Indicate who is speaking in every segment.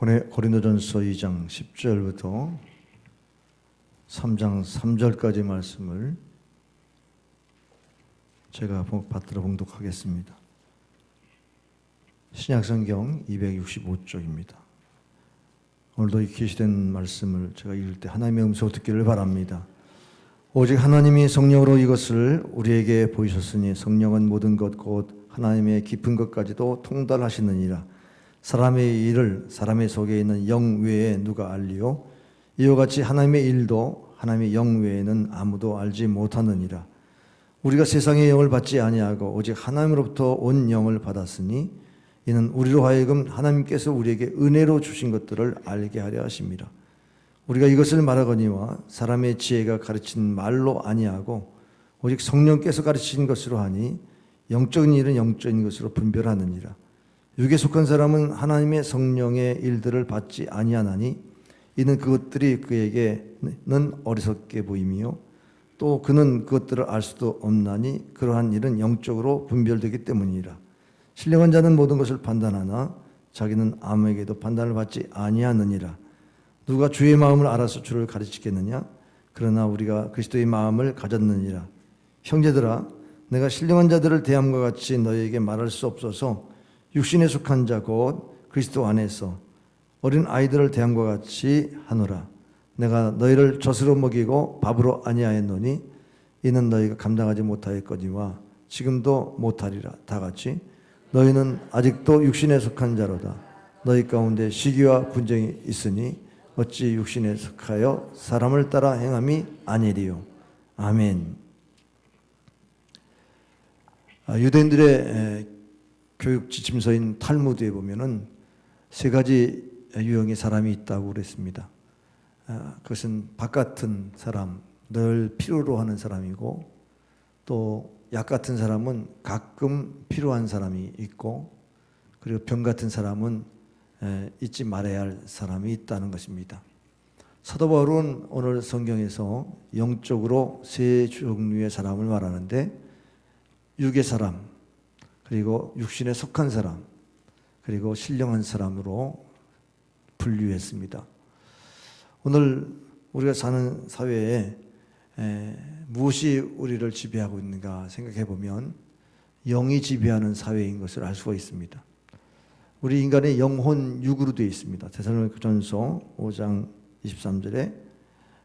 Speaker 1: 고린도전서 2장 10절부터 3장 3절까지 말씀을 제가 받들어 봉독하겠습니다. 신약성경 265쪽입니다. 오늘도 이 계시된 말씀을 제가 읽을 때 하나님의 음성을 듣기를 바랍니다. 오직 하나님이 성령으로 이것을 우리에게 보이셨으니 성령은 모든 것 곧 하나님의 깊은 것까지도 통달하시느니라. 사람의 일을 사람의 속에 있는 영 외에 누가 알리요? 이와 같이 하나님의 일도 하나님의 영 외에는 아무도 알지 못하느니라. 우리가 세상의 영을 받지 아니하고 오직 하나님으로부터 온 영을 받았으니 이는 우리로 하여금 하나님께서 우리에게 은혜로 주신 것들을 알게 하려 하심이라. 우리가 이것을 말하거니와 사람의 지혜가 가르친 말로 아니하고 오직 성령께서 가르치신 것으로 하니 영적인 일은 영적인 것으로 분별하느니라. 육에 속한 사람은 하나님의 성령의 일들을 받지 아니하나니 이는 그것들이 그에게는 어리석게 보임이요 또 그는 그것들을 알 수도 없나니 그러한 일은 영적으로 분별되기 때문이라. 신령한 자는 모든 것을 판단하나 자기는 아무에게도 판단을 받지 아니하느니라. 누가 주의 마음을 알아서 주를 가르치겠느냐? 그러나 우리가 그리스도의 마음을 가졌느니라. 형제들아, 내가 신령한 자들을 대함과 같이 너희에게 말할 수 없어서 육신에 속한 자 곧 그리스도 안에서 어린 아이들을 대함과 같이 하노라. 내가 너희를 젖으로 먹이고 밥으로 아니하였노니 이는 너희가 감당하지 못하였거니와 지금도 못하리라. 다같이 너희는 아직도 육신에 속한 자로다. 너희 가운데 시기와 분쟁이 있으니 어찌 육신에 속하여 사람을 따라 행함이 아니리요. 아멘. 유대인들의 교육 지침서인 탈무드에 보면은 세 가지 유형의 사람이 있다고 그랬습니다. 그것은 바깥은 사람, 늘 필요로 하는 사람이고, 또 약 같은 사람은 가끔 필요한 사람이 있고, 그리고 병 같은 사람은 잊지 말아야 할 사람이 있다는 것입니다. 사도 바울은 오늘 성경에서 영적으로 세 종류의 사람을 말하는데, 육의 사람, 그리고 육신에 속한 사람, 그리고 신령한 사람으로 분류했습니다. 오늘 우리가 사는 사회에 무엇이 우리를 지배하고 있는가 생각해 보면 영이 지배하는 사회인 것을 알 수가 있습니다. 우리 인간의 영혼 육으로 되어 있습니다. 데살로니가전서 5장 23절에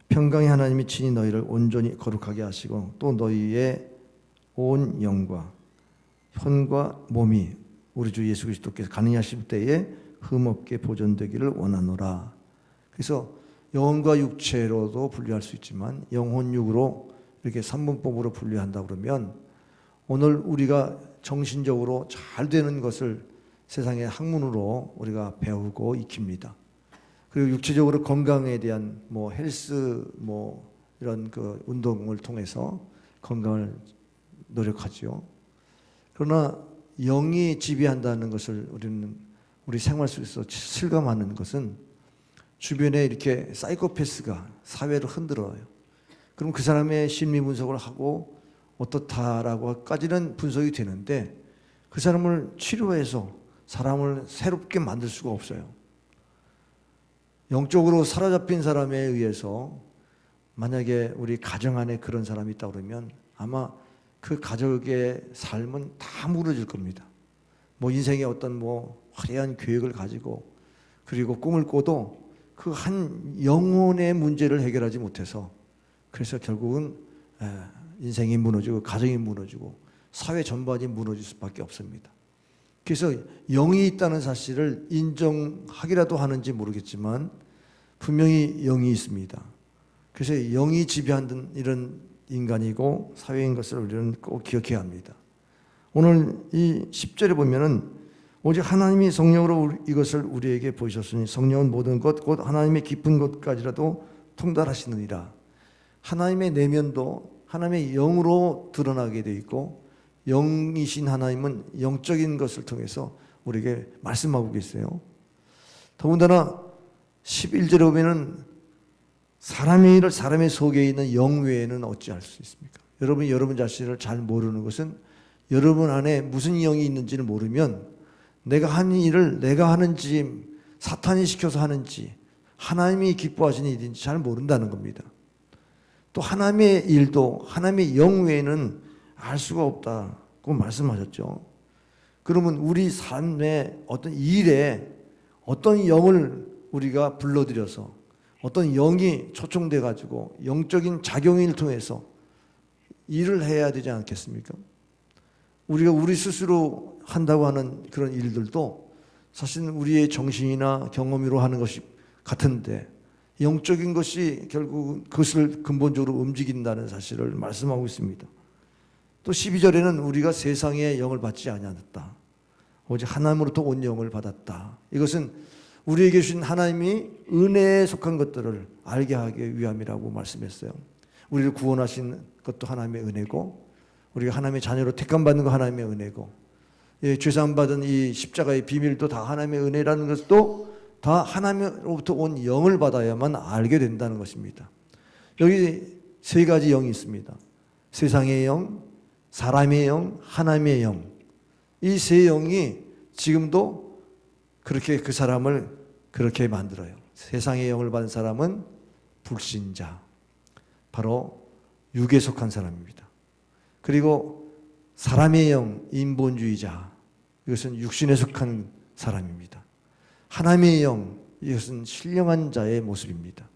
Speaker 1: 평강의 하나님이 친히 너희를 온전히 거룩하게 하시고 또 너희의 온 영과 혈과 몸이 우리 주 예수 그리스도께서 가능히 하실 때에 흠없게 보존되기를 원하노라. 그래서 영혼과 육체로도 분류할 수 있지만 영혼육으로 이렇게 삼분법으로 분류한다 그러면 오늘 우리가 정신적으로 잘 되는 것을 세상의 학문으로 우리가 배우고 익힙니다. 그리고 육체적으로 건강에 대한 헬스 이런 그 운동을 통해서 건강을 노력하죠. 그러나 영이 지배한다는 것을 우리는 우리 생활 속에서 실감하는 것은 주변에 이렇게 사이코패스가 사회를 흔들어요. 그럼 그 사람의 심리 분석을 하고 어떻다라고까지는 분석이 되는데 그 사람을 치료해서 사람을 새롭게 만들 수가 없어요. 영적으로 사로잡힌 사람에 의해서 만약에 우리 가정 안에 그런 사람이 있다 그러면 아마 그 가족의 삶은 다 무너질 겁니다. 인생의 어떤 화려한 계획을 가지고 그리고 꿈을 꿔도 그 한 영혼의 문제를 해결하지 못해서 그래서 결국은 인생이 무너지고 가정이 무너지고 사회 전반이 무너질 수밖에 없습니다. 그래서 영이 있다는 사실을 인정하기라도 하는지 모르겠지만 분명히 영이 있습니다. 그래서 영이 지배하는 이런 인간이고 사회인 것을 우리는 꼭 기억해야 합니다. 오늘 이 10절에 보면은 오직 하나님이 성령으로 이것을 우리에게 보이셨으니 성령은 모든 것 곧 하나님의 깊은 것까지라도 통달하시느니라. 하나님의 내면도 하나님의 영으로 드러나게 되어 있고 영이신 하나님은 영적인 것을 통해서 우리에게 말씀하고 계세요. 더군다나 11절에 보면은 사람의 일을 사람의 속에 있는 영 외에는 어찌할 수 있습니까? 여러분이 여러분 자신을 잘 모르는 것은 여러분 안에 무슨 영이 있는지를 모르면 내가 하는 일을 내가 하는지 사탄이 시켜서 하는지 하나님이 기뻐하시는 일인지 잘 모른다는 겁니다. 또 하나님의 일도 하나님의 영 외에는 알 수가 없다고 말씀하셨죠. 그러면 우리 삶의 어떤 일에 어떤 영을 우리가 불러들여서 어떤 영이 초청돼 가지고 영적인 작용을 통해서 일을 해야 되지 않겠습니까? 우리가 우리 스스로 한다고 하는 그런 일들도 사실은 우리의 정신이나 경험으로 하는 것이 같은데 영적인 것이 결국 그것을 근본적으로 움직인다는 사실을 말씀하고 있습니다. 또 12절에는 우리가 세상의 영을 받지 아니하였다. 오직 하나님으로부터 온 영을 받았다. 이것은 우리에게 주신 하나님이 은혜에 속한 것들을 알게 하기 위함이라고 말씀했어요. 우리를 구원하신 것도 하나님의 은혜고 우리가 하나님의 자녀로 택함받는 거 하나님의 은혜고 죄사함 받은 이 십자가의 비밀도 다 하나님의 은혜라는 것도 다 하나님으로부터 온 영을 받아야만 알게 된다는 것입니다. 여기 세 가지 영이 있습니다. 세상의 영, 사람의 영, 하나님의 영. 이 세 영이 지금도 그렇게 그 사람을 그렇게 만들어요. 세상의 영을 받은 사람은 불신자, 바로 육에 속한 사람입니다. 그리고 사람의 영, 인본주의자, 이것은 육신에 속한 사람입니다. 하나님의 영, 이것은 신령한 자의 모습입니다.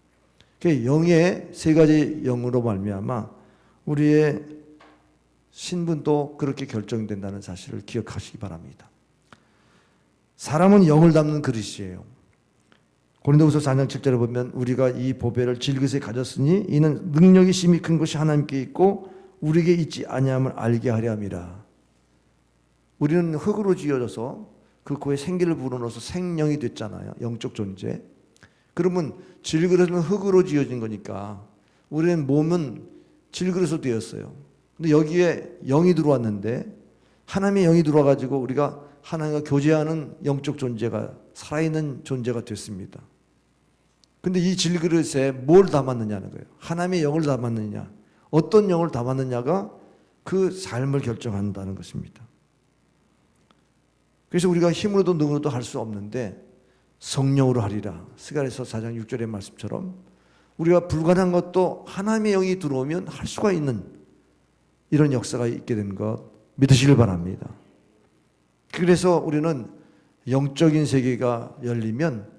Speaker 1: 영의 세 가지 영으로 말미암아 우리의 신분도 그렇게 결정된다는 사실을 기억하시기 바랍니다. 사람은 영을 담는 그릇이에요. 고린도후서 4장 7절에 보면 우리가 이 보배를 질그릇에 가졌으니 이는 능력이 심히 큰 것이 하나님께 있고 우리에게 있지 아니함을 알게 하려 함이라. 우리는 흙으로 지어져서 그 코에 생기를 불어넣어서 생명이 됐잖아요. 영적 존재. 그러면 질그릇은 흙으로 지어진 거니까 우리는 몸은 질그릇으로 되었어요. 근데 여기에 영이 들어왔는데 하나님의 영이 들어와가지고 우리가 하나님과 교제하는 영적 존재가 살아있는 존재가 됐습니다. 근데 이 질그릇에 뭘 담았느냐는 거예요. 하나님의 영을 담았느냐, 어떤 영을 담았느냐가 그 삶을 결정한다는 것입니다. 그래서 우리가 힘으로도 능으로도 할 수 없는데 성령으로 하리라. 스가랴서 4장 6절의 말씀처럼 우리가 불가능한 것도 하나님의 영이 들어오면 할 수가 있는 이런 역사가 있게 된 것 믿으시길 바랍니다. 그래서 우리는 영적인 세계가 열리면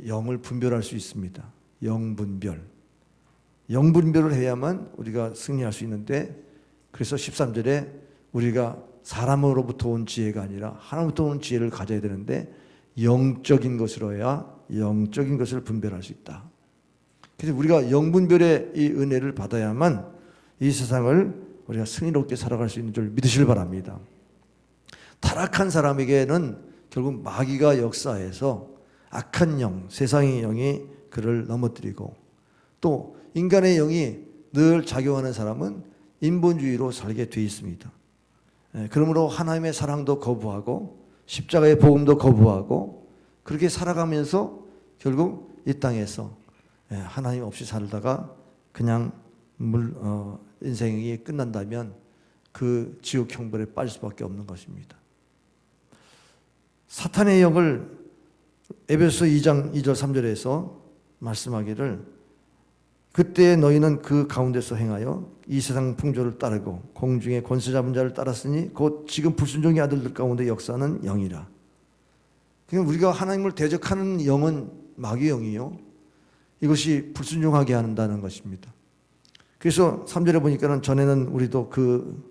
Speaker 1: 영을 분별할 수 있습니다. 영분별. 영분별을 해야만 우리가 승리할 수 있는데 그래서 13절에 우리가 사람으로부터 온 지혜가 아니라 하나님부터 온 지혜를 가져야 되는데 영적인 것으로야 영적인 것을 분별할 수 있다. 그래서 우리가 영분별의 이 은혜를 받아야만 이 세상을 우리가 승리롭게 살아갈 수 있는 줄 믿으시길 바랍니다. 타락한 사람에게는 결국 마귀가 역사해서 악한 영, 세상의 영이 그를 넘어뜨리고 또 인간의 영이 늘 작용하는 사람은 인본주의로 살게 돼 있습니다. 그러므로 하나님의 사랑도 거부하고 십자가의 복음도 거부하고 그렇게 살아가면서 결국 이 땅에서 하나님 없이 살다가 그냥 인생이 끝난다면 그 지옥 형벌에 빠질 수밖에 없는 것입니다. 사탄의 영을 에베소 2장 2절 3절에서 말씀하기를 그때 너희는 그 가운데서 행하여 이 세상 풍조를 따르고 공중의 권세 잡은 자를 따랐으니 곧 지금 불순종의 아들들 가운데 역사하는 영이라. 그러니까 우리가 하나님을 대적하는 영은 마귀의 영이요. 이것이 불순종하게 한다는 것입니다. 그래서 3절에 보니까는 전에는 우리도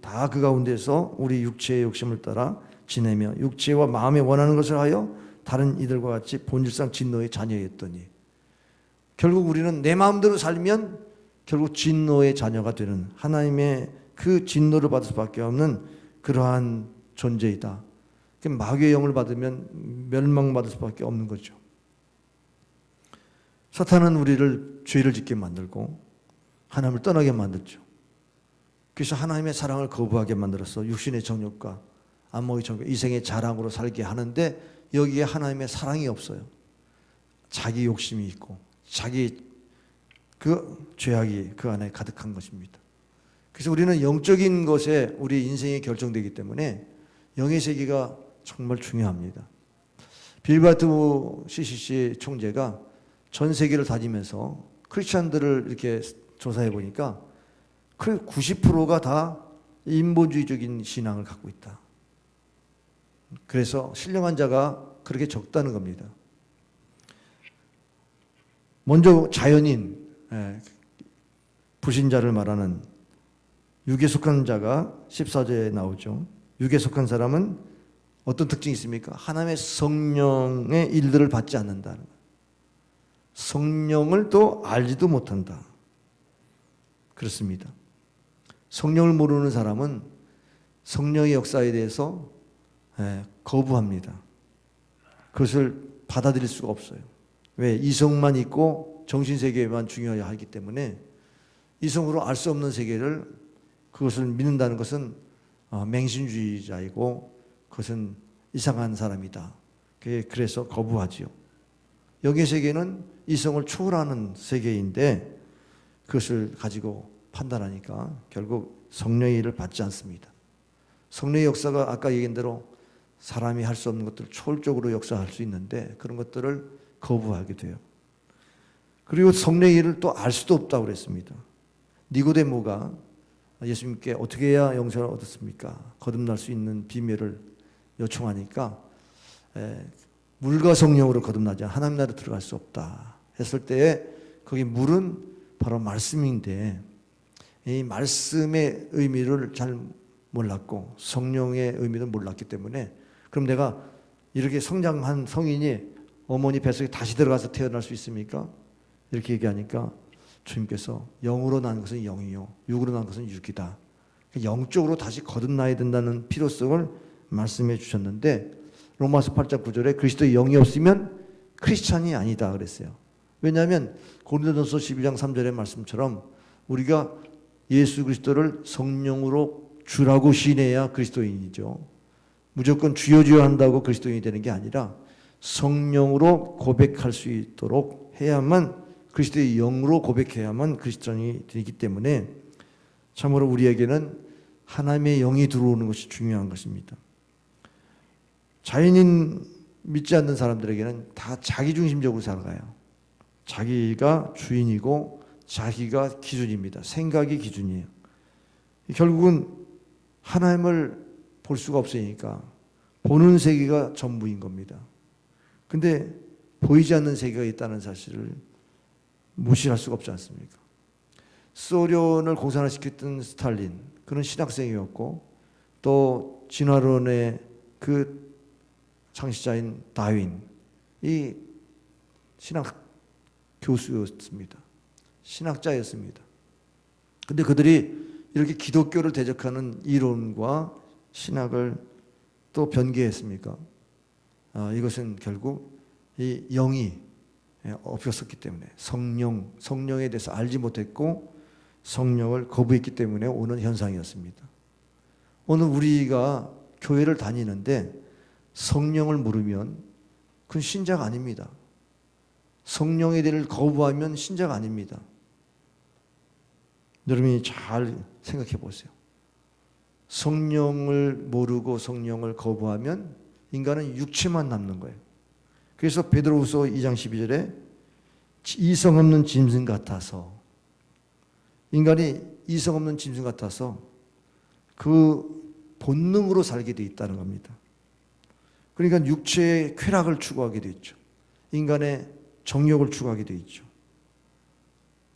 Speaker 1: 다 그 가운데서 우리 육체의 욕심을 따라 지내며 육체와 마음에 원하는 것을 하여 다른 이들과 같이 본질상 진노의 자녀였더니 결국 우리는 내 마음대로 살면 결국 진노의 자녀가 되는 하나님의 그 진노를 받을 수밖에 없는 그러한 존재이다. 마귀의 영을 받으면 멸망받을 수밖에 없는 거죠. 사탄은 우리를 죄를 짓게 만들고 하나님을 떠나게 만들죠. 그래서 하나님의 사랑을 거부하게 만들어서 육신의 정욕과 안목의 정욕, 이생의 자랑으로 살게 하는데 여기에 하나님의 사랑이 없어요. 자기 욕심이 있고 자기 그 죄악이 그 안에 가득한 것입니다. 그래서 우리는 영적인 것에 우리 인생이 결정되기 때문에 영의 세계가 정말 중요합니다. 빌바르트 CCC 총재가 전 세계를 다니면서 크리스찬들을 이렇게 조사해 보니까 90%가 다 인본주의적인 신앙을 갖고 있다. 그래서 신령한 자가 그렇게 적다는 겁니다. 먼저 자연인, 불신자를 말하는 육에 속한 자가 14절에 나오죠. 육에 속한 사람은 어떤 특징이 있습니까? 하나님의 성령의 일들을 받지 않는다는 거예요. 성령을 또 알지도 못한다. 그렇습니다. 성령을 모르는 사람은 성령의 역사에 대해서 거부합니다. 그것을 받아들일 수가 없어요. 왜? 이성만 있고 정신세계만 중요하기 때문에 이성으로 알 수 없는 세계를 그것을 믿는다는 것은 맹신주의자이고 그것은 이상한 사람이다. 그래서 거부하지요. 영의 세계는 이성을 초월하는 세계인데 그것을 가지고 판단하니까 결국 성령의 일을 받지 않습니다. 성령의 역사가 아까 얘기한 대로 사람이 할 수 없는 것들을 초월적으로 역사할 수 있는데 그런 것들을 거부하게 돼요. 그리고 성령의 일을 또 알 수도 없다고 그랬습니다. 니고데모가 예수님께 어떻게 해야 영생을 얻었습니까? 거듭날 수 있는 비밀을 요청하니까 물과 성령으로 거듭나지 않으면 하나님 나라에 들어갈 수 없다 했을 때에 거기 물은 바로 말씀인데 이 말씀의 의미를 잘 몰랐고 성령의 의미를 몰랐기 때문에 그럼 내가 이렇게 성장한 성인이 어머니 뱃속에 다시 들어가서 태어날 수 있습니까? 이렇게 얘기하니까 주님께서 영으로 난 것은 영이요 육으로 난 것은 육이다. 영적으로 다시 거듭나야 된다는 필요성을 말씀해 주셨는데 로마서 8장 9절에 그리스도의 영이 없으면 크리스찬이 아니다 그랬어요. 왜냐하면 고린도전서 12장 3절의 말씀처럼 우리가 예수 그리스도를 성령으로 주라고 시인해야 그리스도인이죠. 무조건 주여 주여 한다고 그리스도인이 되는 게 아니라 성령으로 고백할 수 있도록 해야만 그리스도의 영으로 고백해야만 그리스도인이 되기 때문에 참으로 우리에게는 하나님의 영이 들어오는 것이 중요한 것입니다. 자연인 믿지 않는 사람들에게는 다 자기중심적으로 살아가요. 자기가 주인이고 자기가 기준입니다. 생각이 기준이에요. 결국은 하나님을 볼 수가 없으니까 보는 세계가 전부인 겁니다. 근데 보이지 않는 세계가 있다는 사실을 무시할 수가 없지 않습니까? 소련을 공산화시켰던 스탈린, 그는 신학생이었고 또 진화론의 그 창시자인 다윈, 이 신학 교수였습니다. 신학자였습니다. 근데 그들이 이렇게 기독교를 대적하는 이론과 신학을 또 변개했습니까? 이것은 결국 이 영이 없었기 때문에 성령에 대해서 알지 못했고 성령을 거부했기 때문에 오는 현상이었습니다. 오늘 우리가 교회를 다니는데 성령을 모르면 그건 신자가 아닙니다. 성령에 대해서 거부하면 신자가 아닙니다. 여러분이 잘 생각해 보세요. 성령을 모르고 성령을 거부하면 인간은 육체만 남는 거예요. 그래서 베드로후서 2장 12절에 이성 없는 짐승 같아서 인간이 이성 없는 짐승 같아서 그 본능으로 살게 돼 있다는 겁니다. 그러니까 육체의 쾌락을 추구하게 돼 있죠. 인간의 정욕을 추구하게 돼 있죠.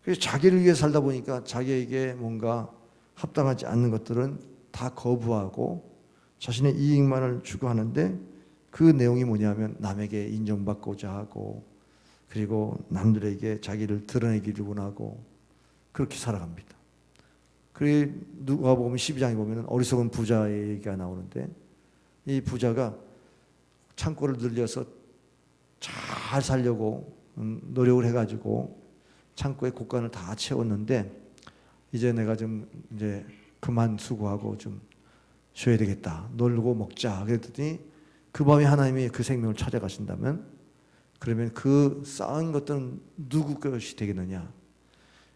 Speaker 1: 그래서 자기를 위해 살다 보니까 자기에게 뭔가 합당하지 않는 것들은 다 거부하고 자신의 이익만을 추구하는데 그 내용이 뭐냐면 남에게 인정받고자 하고 그리고 남들에게 자기를 드러내기를 원하고 그렇게 살아갑니다. 그리고 누가복음 12장에 보면 어리석은 부자의 얘기가 나오는데 이 부자가 창고를 늘려서 잘 살려고 노력을 해가지고 창고에 곡간을 다 채웠는데 이제 내가 좀 이제 그만 수고하고 좀 쉬어야 되겠다. 놀고 먹자. 그랬더니 그 밤에 하나님이 그 생명을 찾아가신다면 그러면 그 쌓은 것들은 누구 것이 되겠느냐.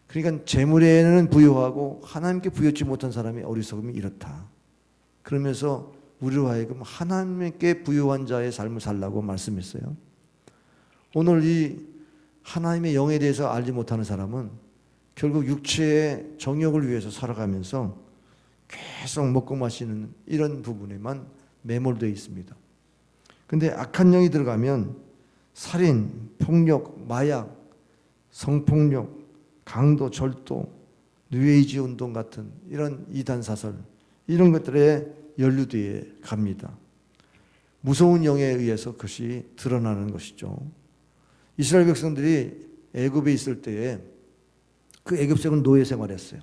Speaker 1: 그러니까 재물에는 부여하고 하나님께 부여치 못한 사람이 어리석음이 이렇다. 그러면서 우리로 하여금 하나님께 부요한 자의 삶을 살라고 말씀했어요. 오늘 이 하나님의 영에 대해서 알지 못하는 사람은 결국 육체의 정욕을 위해서 살아가면서 계속 먹고 마시는 이런 부분에만 매몰되어 있습니다. 근데 악한 영이 들어가면 살인, 폭력, 마약, 성폭력, 강도, 절도, 뉴에이지 운동 같은 이런 이단 사설, 이런 것들에 연루되어 갑니다. 무서운 영에 의해서 그것이 드러나는 것이죠. 이스라엘 백성들이 애굽에 있을 때에 그 애굽생은 노예 생활했어요.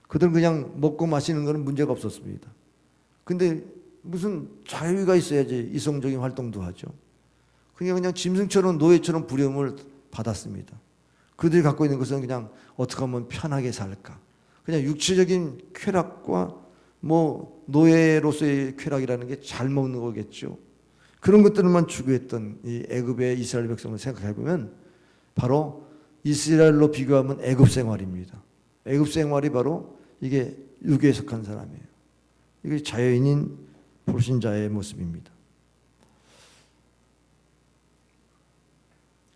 Speaker 1: 그들은 그냥 먹고 마시는 것은 문제가 없었습니다. 근데 무슨 자유가 있어야지 이성적인 활동도 하죠. 그냥 짐승처럼 노예처럼 부름을 받았습니다. 그들이 갖고 있는 것은 그냥 어떻게 하면 편하게 살까. 그냥 육체적인 쾌락과 뭐 노예로서의 쾌락이라는 게 잘 먹는 거겠죠. 그런 것들만 추구했던 이 애굽의 이스라엘 백성을 생각해 보면 바로 이스라엘로 비교하면 애굽 생활입니다. 애굽 생활이 바로 이게 육에 속한 사람이에요. 이게 자연인 불신자의 모습입니다.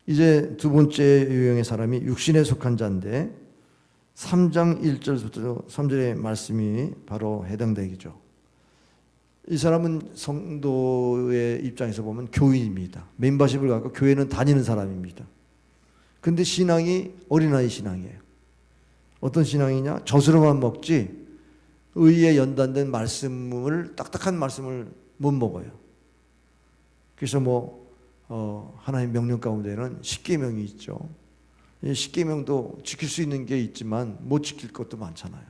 Speaker 1: 이제 두 번째 유형의 사람이 육신에 속한 자인데 3장 1절부터 3절의 말씀이 바로 해당되겠죠. 이 사람은 성도의 입장에서 보면 교인입니다. 멤버십을 갖고 교회는 다니는 사람입니다. 근데 신앙이 어린아이 신앙이에요. 어떤 신앙이냐? 젖으로만 먹지 의에 연단된 말씀을, 딱딱한 말씀을 못 먹어요. 그래서 하나님 명령 가운데는 십계명이 있죠. 십계명도 지킬 수 있는 게 있지만 못 지킬 것도 많잖아요.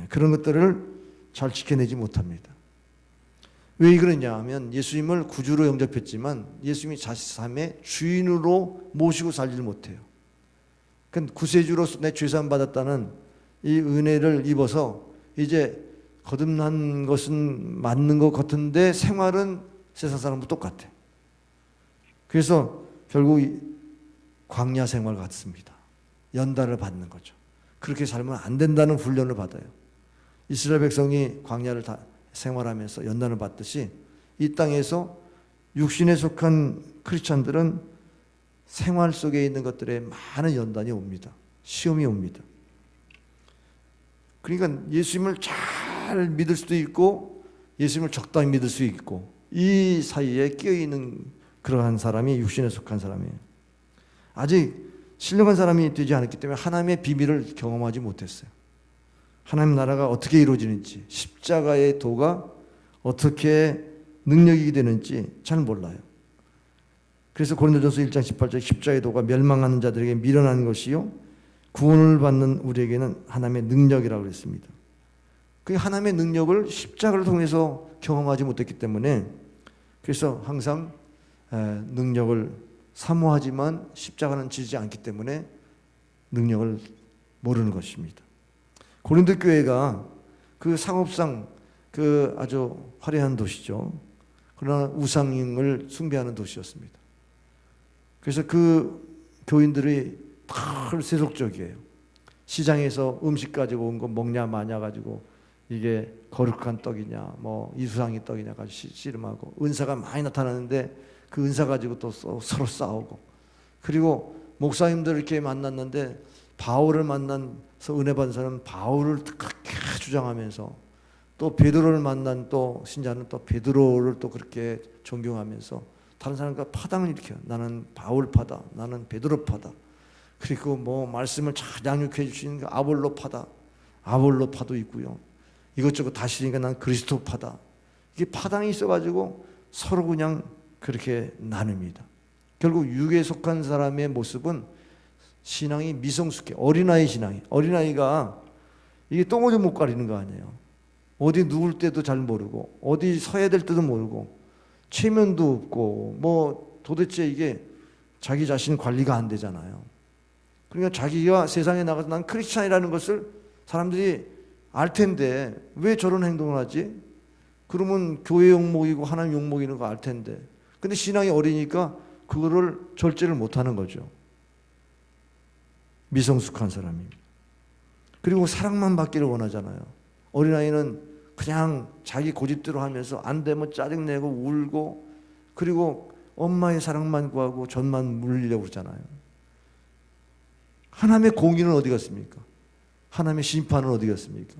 Speaker 1: 그런 것들을 잘 지켜내지 못합니다. 왜 그러냐 하면 예수님을 구주로 영접했지만 예수님이 자신 삶의 주인으로 모시고 살지를 못해요. 그러니까 구세주로서 내 죄사함 받았다는 이 은혜를 입어서 이제 거듭난 것은 맞는 것 같은데 생활은 세상 사람과 똑같아. 그래서 결국 광야 생활 같습니다. 연단을 받는 거죠. 그렇게 살면 안 된다는 훈련을 받아요. 이스라엘 백성이 광야를 다 생활하면서 연단을 받듯이 이 땅에서 육신에 속한 크리스찬들은 생활 속에 있는 것들에 많은 연단이 옵니다. 시험이 옵니다. 그러니까 예수님을 잘 믿을 수도 있고 예수님을 적당히 믿을 수 있고 이 사이에 끼어있는 그러한 사람이 육신에 속한 사람이에요. 아직 신령한 사람이 되지 않았기 때문에 하나님의 비밀을 경험하지 못했어요. 하나님 나라가 어떻게 이루어지는지, 십자가의 도가 어떻게 능력이 되는지 잘 몰라요. 그래서 고린도전서 1장 18절 십자가의 도가 멸망하는 자들에게 미련한 것이요 구원을 받는 우리에게는 하나님의 능력이라고 그랬습니다. 그 하나님의 능력을 십자가를 통해서 경험하지 못했기 때문에 그래서 항상 능력을 사모하지만 십자가는 지지 않기 때문에 능력을 모르는 것입니다. 고린도 교회가 그 상업상 그 아주 화려한 도시죠. 그러나 우상을 숭배하는 도시였습니다. 그래서 그 교인들이 다 세속적이에요. 시장에서 음식 가지고 온 거 먹냐 마냐 가지고 이게 거룩한 떡이냐 뭐 이수상의 떡이냐 가지고 씨름하고 은사가 많이 나타나는데 그 은사 가지고 또 서로 싸우고 그리고 목사님들 이렇게 만났는데 바울을 만나서 은혜 받은 사람은 바울을 그렇게 주장하면서 또 베드로를 만난 또 신자는 또 베드로를 또 그렇게 존경하면서 다른 사람과 파당을 일으켜요. 나는 바울파다. 나는 베드로파다. 그리고 뭐 말씀을 잘 양육해 주시는 아볼로파다. 아볼로파도 있고요. 이것저것 다시니까 난 그리스도파다. 이게 파당이 있어가지고 서로 그냥 그렇게 나눕니다. 결국 육에 속한 사람의 모습은 신앙이 미성숙해. 어린아이 신앙이. 어린아이가 이게 똥오줌 못 가리는 거 아니에요. 어디 누울 때도 잘 모르고 어디 서야 될 때도 모르고 체면도 없고 뭐 도대체 이게 자기 자신 관리가 안 되잖아요. 그러니까 자기가 세상에 나가서 난 크리스찬이라는 것을 사람들이 알 텐데 왜 저런 행동을 하지? 그러면 교회 욕먹이고 하나님 욕먹이는 거 알 텐데 근데 신앙이 어리니까 그거를 절제를 못하는 거죠. 미성숙한 사람입니다. 그리고 사랑만 받기를 원하잖아요. 어린아이는 그냥 자기 고집대로 하면서 안 되면 짜증내고 울고, 그리고 엄마의 사랑만 구하고 전만 물리려고 그러잖아요. 하나님의 공의는 어디 갔습니까? 하나님의 심판은 어디 갔습니까?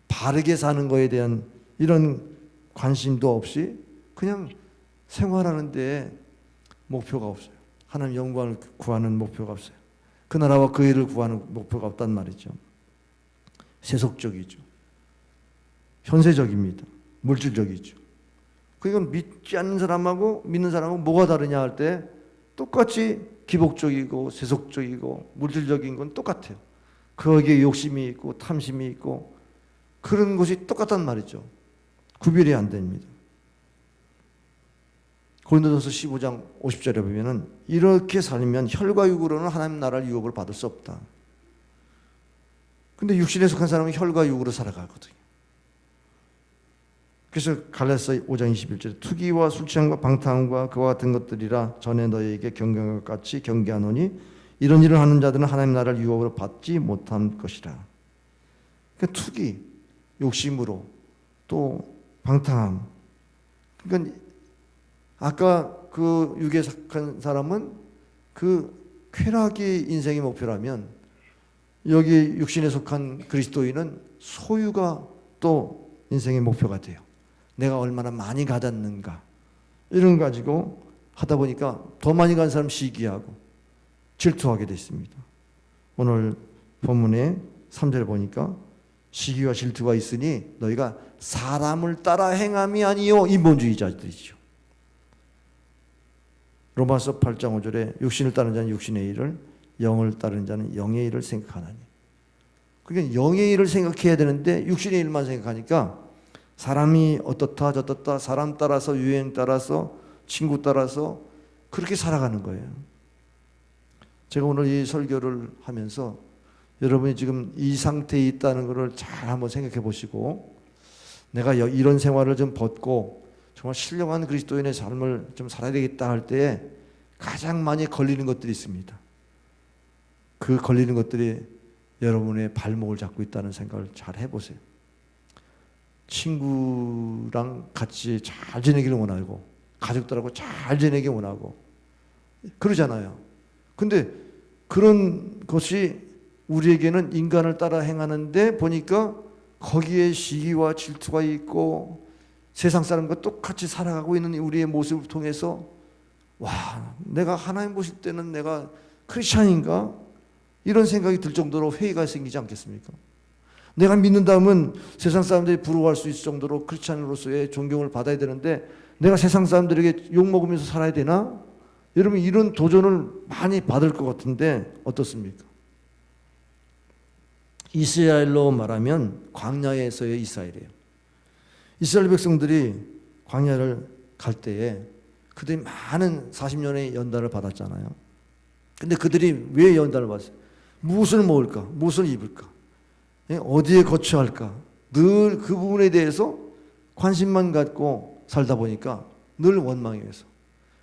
Speaker 1: 바르게 사는 거에 대한 이런 관심도 없이 그냥 생활하는 데 목표가 없어요. 하나님 영광을 구하는 목표가 없어요. 그 나라와 그 일을 구하는 목표가 없단 말이죠. 세속적이죠. 현세적입니다. 물질적이죠. 그건 믿지 않는 사람하고 믿는 사람하고 뭐가 다르냐 할 때 똑같이 기복적이고 세속적이고 물질적인 건 똑같아요. 거기에 욕심이 있고 탐심이 있고 그런 것이 똑같단 말이죠. 구별이 안 됩니다. 고린도전서 15장 50절에 보면은 이렇게 살면 혈과 육으로는 하나님 나라를 유업을 받을 수 없다. 근데 육신에 속한 사람은 혈과 육으로 살아가거든요. 그래서 갈라디아서 5장 21절에 투기와 술 취함과 방탕함과 그와 같은 것들이라 전에 너희에게 경경과 같이 경계하노니 이런 일을 하는 자들은 하나님 나라를 유업으로 받지 못한 것이라. 그러니까 투기, 욕심으로 또 방탕함. 그러니까 아까 그 육에 속한 사람은 그 쾌락이 인생의 목표라면 여기 육신에 속한 그리스도인은 소유가 또 인생의 목표가 돼요. 내가 얼마나 많이 가졌는가 이런 거 가지고 하다 보니까 더 많이 간 사람 시기하고 질투하게 됐습니다. 오늘 본문의 3절에 보니까 시기와 질투가 있으니 너희가 사람을 따라 행함이 아니요 인본주의자들이죠. 로마서 8장 5절에 육신을 따르는 자는 육신의 일을, 영을 따르는 자는 영의 일을 생각하나니. 그러니까 영의 일을 생각해야 되는데 육신의 일만 생각하니까 사람이 어떻다 저떻다 사람 따라서 유행 따라서 친구 따라서 그렇게 살아가는 거예요. 제가 오늘 이 설교를 하면서 여러분이 지금 이 상태에 있다는 것을 잘 한번 생각해 보시고 내가 이런 생활을 좀 벗고 정말 신령한 그리스도인의 삶을 좀 살아야 되겠다 할 때 가장 많이 걸리는 것들이 있습니다. 그 걸리는 것들이 여러분의 발목을 잡고 있다는 생각을 잘 해보세요. 친구랑 같이 잘 지내기를 원하고 가족들하고 잘 지내기 원하고 그러잖아요. 근데 그런 것이 우리에게는 인간을 따라 행하는데 보니까 거기에 시기와 질투가 있고 세상 사람과 똑같이 살아가고 있는 우리의 모습을 통해서 와, 내가 하나님 보실 때는 내가 크리스찬인가? 이런 생각이 들 정도로 회의가 생기지 않겠습니까? 내가 믿는다면 세상 사람들이 부러워할 수 있을 정도로 크리스찬으로서의 존경을 받아야 되는데 내가 세상 사람들에게 욕먹으면서 살아야 되나? 여러분 이런 도전을 많이 받을 것 같은데 어떻습니까? 이스라엘로 말하면 광야에서의 이스라엘이에요. 이스라엘 백성들이 광야를 갈 때에 그들이 많은 40년의 연단을 받았잖아요. 근데 그들이 왜 연단을 받았어요? 무엇을 먹을까? 무엇을 입을까? 어디에 거처할까? 늘 그 부분에 대해서 관심만 갖고 살다 보니까 늘 원망해서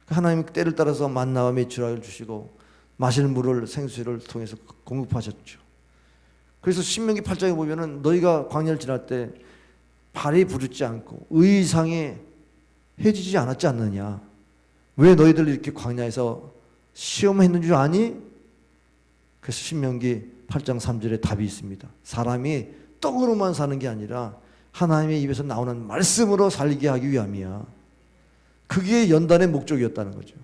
Speaker 1: 하나님이 때를 따라서 만나와 메추라기를 주시고 마실 물을 생수를 통해서 공급하셨죠. 그래서 신명기 8장에 보면은 너희가 광야를 지날 때 발이 부르지 않고 의상이 해지지 않았지 않느냐. 왜 너희들 이렇게 광야에서 시험했는 줄 아니? 그래서 신명기 8장 3절에 답이 있습니다. 사람이 떡으로만 사는 게 아니라 하나님의 입에서 나오는 말씀으로 살게 하기 위함이야. 그게 연단의 목적이었다는 거죠.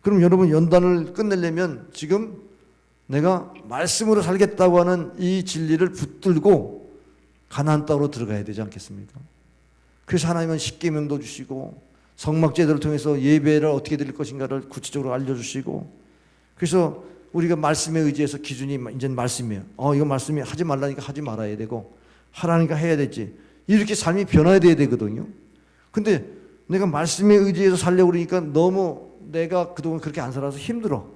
Speaker 1: 그럼 여러분 연단을 끝내려면 지금 내가 말씀으로 살겠다고 하는 이 진리를 붙들고 가나안 땅으로 들어가야 되지 않겠습니까? 그래서 하나님은 십계명도 주시고 성막제도를 통해서 예배를 어떻게 드릴 것인가를 구체적으로 알려주시고 그래서 우리가 말씀에 의지해서 기준이 이제 말씀이에요. 이거 말씀이 하지 말라니까 하지 말아야 되고 하라니까 해야 되지. 이렇게 삶이 변화해야 되거든요. 근데 내가 말씀에 의지해서 살려고 그러니까 너무 내가 그동안 그렇게 안 살아서 힘들어.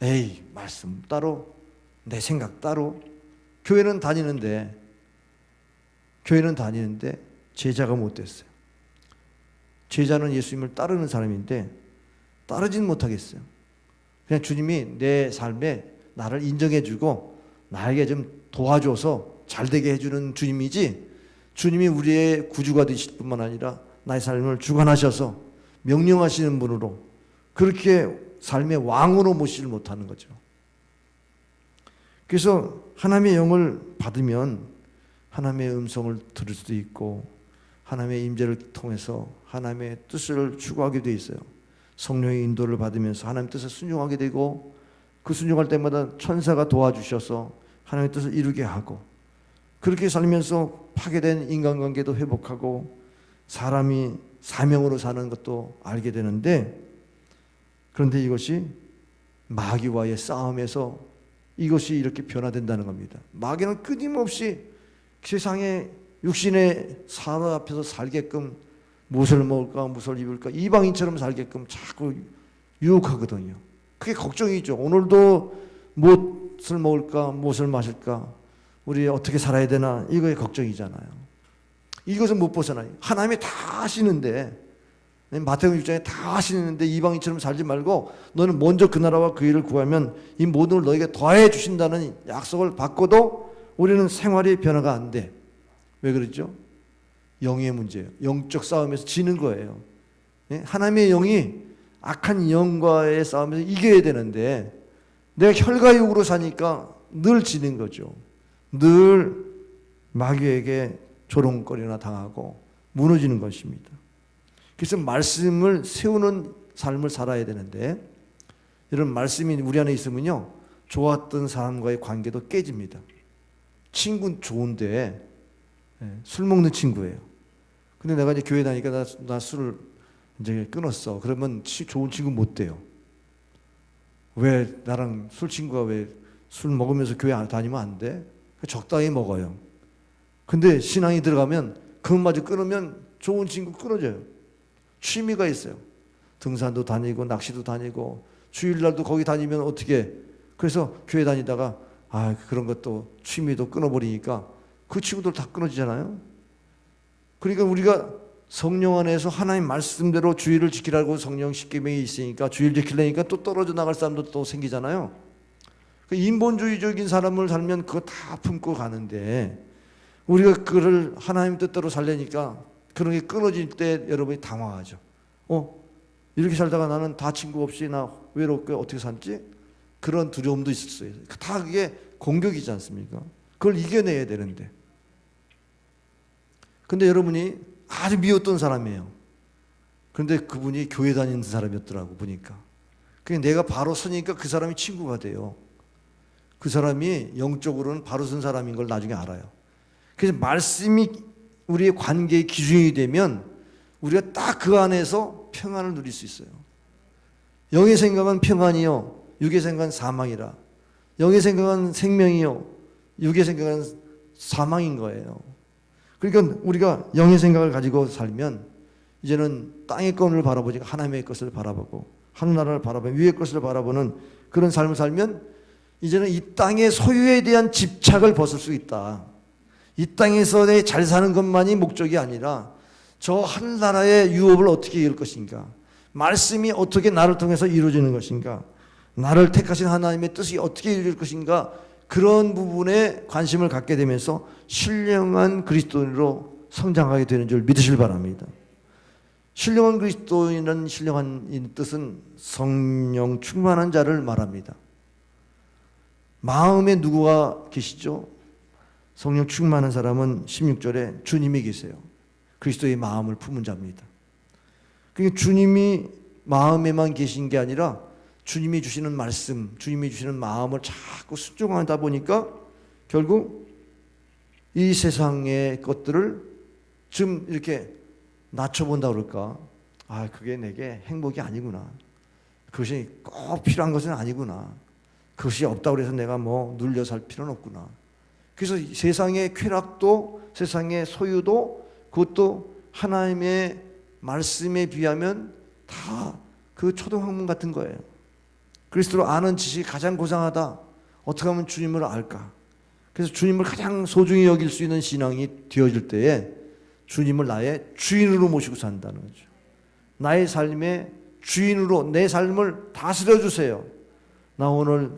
Speaker 1: 에이, 말씀 따로, 내 생각 따로. 교회는 다니는데 제자가 못 됐어요. 제자는 예수님을 따르는 사람인데 따르지는 못하겠어요. 그냥 주님이 내 삶에 나를 인정해주고 나에게 좀 도와줘서 잘 되게 해주는 주님이지 주님이 우리의 구주가 되실 뿐만 아니라 나의 삶을 주관하셔서 명령하시는 분으로 그렇게 삶의 왕으로 모시질 못하는 거죠. 그래서 하나님의 영을 받으면 하나님의 음성을 들을 수도 있고 하나님의 임재를 통해서 하나님의 뜻을 추구하게 돼 있어요. 성령의 인도를 받으면서 하나님의 뜻에 순종하게 되고 그 순종할 때마다 천사가 도와주셔서 하나님의 뜻을 이루게 하고 그렇게 살면서 파괴된 인간관계도 회복하고 사람이 사명으로 사는 것도 알게 되는데, 그런데 이것이 마귀와의 싸움에서 이것이 이렇게 변화된다는 겁니다. 마귀는 끊임없이 세상에 육신의 사람 앞에서 살게끔 무엇을 먹을까 무엇을 입을까 이방인처럼 살게끔 자꾸 유혹하거든요. 그게 걱정이죠. 오늘도 무엇을 먹을까 무엇을 마실까 우리 어떻게 살아야 되나 이거에 걱정이잖아요. 이것은 못 벗어나요. 하나님이 다 하시는데, 마태복음 6장에 다 하시는데 이방인처럼 살지 말고 너는 먼저 그 나라와 그 일을 구하면 이 모든 걸 너에게 더해 주신다는 약속을 받고도 우리는 생활의 변화가 안 돼. 왜 그러죠? 영의 문제예요. 영적 싸움에서 지는 거예요. 하나님의 영이 악한 영과의 싸움에서 이겨야 되는데 내가 혈과육으로 사니까 늘 지는 거죠. 늘 마귀에게 조롱거리나 당하고 무너지는 것입니다. 그래서 말씀을 세우는 삶을 살아야 되는데 이런 말씀이 우리 안에 있으면요 좋았던 사람과의 관계도 깨집니다. 친구는 좋은데 술 먹는 친구예요. 근데 내가 이제 교회 다니니까 나 술을 이제 끊었어. 그러면 좋은 친구 못 돼요. 왜 나랑 술 친구가 왜 술 먹으면서 교회 안 다니면 안 돼? 적당히 먹어요. 근데 신앙이 들어가면 그것마저 끊으면 좋은 친구 끊어져요. 취미가 있어요. 등산도 다니고 낚시도 다니고 주일날도 거기 다니면 어떻게, 그래서 교회 다니다가 그런 것도 취미도 끊어버리니까 그 친구들 다 끊어지잖아요. 그러니까 우리가 성령 안에서 하나님 말씀대로 주의를 지키라고 성령 십계명이 있으니까 주의를 지키려니까 또 떨어져 나갈 사람도 또 생기잖아요. 인본주의적인 사람을 살면 그거 다 품고 가는데 우리가 그거를 하나님 뜻대로 살려니까 그런 게 끊어질 때 여러분이 당황하죠. 이렇게 살다가 나는 다 친구 없이 나 외롭게 어떻게 살지? 그런 두려움도 있을 수 있어요. 다 그게 공격이지 않습니까? 그걸 이겨내야 되는데. 근데 여러분이 아주 미웠던 사람이에요. 그런데 그분이 교회 다니는 사람이었더라고 보니까. 그냥 내가 바로 서니까 그 사람이 친구가 돼요. 그 사람이 영적으로는 바로 선 사람인 걸 나중에 알아요. 그래서 말씀이 우리의 관계의 기준이 되면 우리가 딱 그 안에서 평안을 누릴 수 있어요. 영의 생각은 평안이요 육의 생각은 사망이라. 영의 생각은 생명이요 육의 생각은 사망인 거예요. 그러니까 우리가 영의 생각을 가지고 살면 이제는 땅의 것을 바라보지 하나님의 것을 바라보고 하늘나라를 바라보고 위의 것을 바라보는 그런 삶을 살면 이제는 이 땅의 소유에 대한 집착을 벗을 수 있다. 이 땅에서 내 잘 사는 것만이 목적이 아니라 저 하늘나라의 유업을 어떻게 이룰 것인가, 말씀이 어떻게 나를 통해서 이루어지는 것인가, 나를 택하신 하나님의 뜻이 어떻게 이룰 것인가, 그런 부분에 관심을 갖게 되면서 신령한 그리스도인으로 성장하게 되는 줄 믿으시길 바랍니다. 신령한 그리스도인은 신령한 뜻은 성령 충만한 자를 말합니다. 마음에 누구가 계시죠? 성령 충만한 사람은 16절에 주님이 계세요. 그리스도의 마음을 품은 자입니다. 그러니까 주님이 마음에만 계신 게 아니라 주님이 주시는 말씀, 주님이 주시는 마음을 자꾸 순종하다 보니까 결국 이 세상의 것들을 좀 이렇게 낮춰본다 그럴까? 그게 내게 행복이 아니구나. 그것이 꼭 필요한 것은 아니구나. 그것이 없다고 해서 내가 눌려 살 필요는 없구나. 그래서 세상의 쾌락도 세상의 소유도 그것도 하나님의 말씀에 비하면 다 그 초등학문 같은 거예요. 그리스도를 아는 지식이 가장 고상하다. 어떻게 하면 주님을 알까? 그래서 주님을 가장 소중히 여길 수 있는 신앙이 되어질 때에 주님을 나의 주인으로 모시고 산다는 거죠. 나의 삶의 주인으로 내 삶을 다스려 주세요. 나 오늘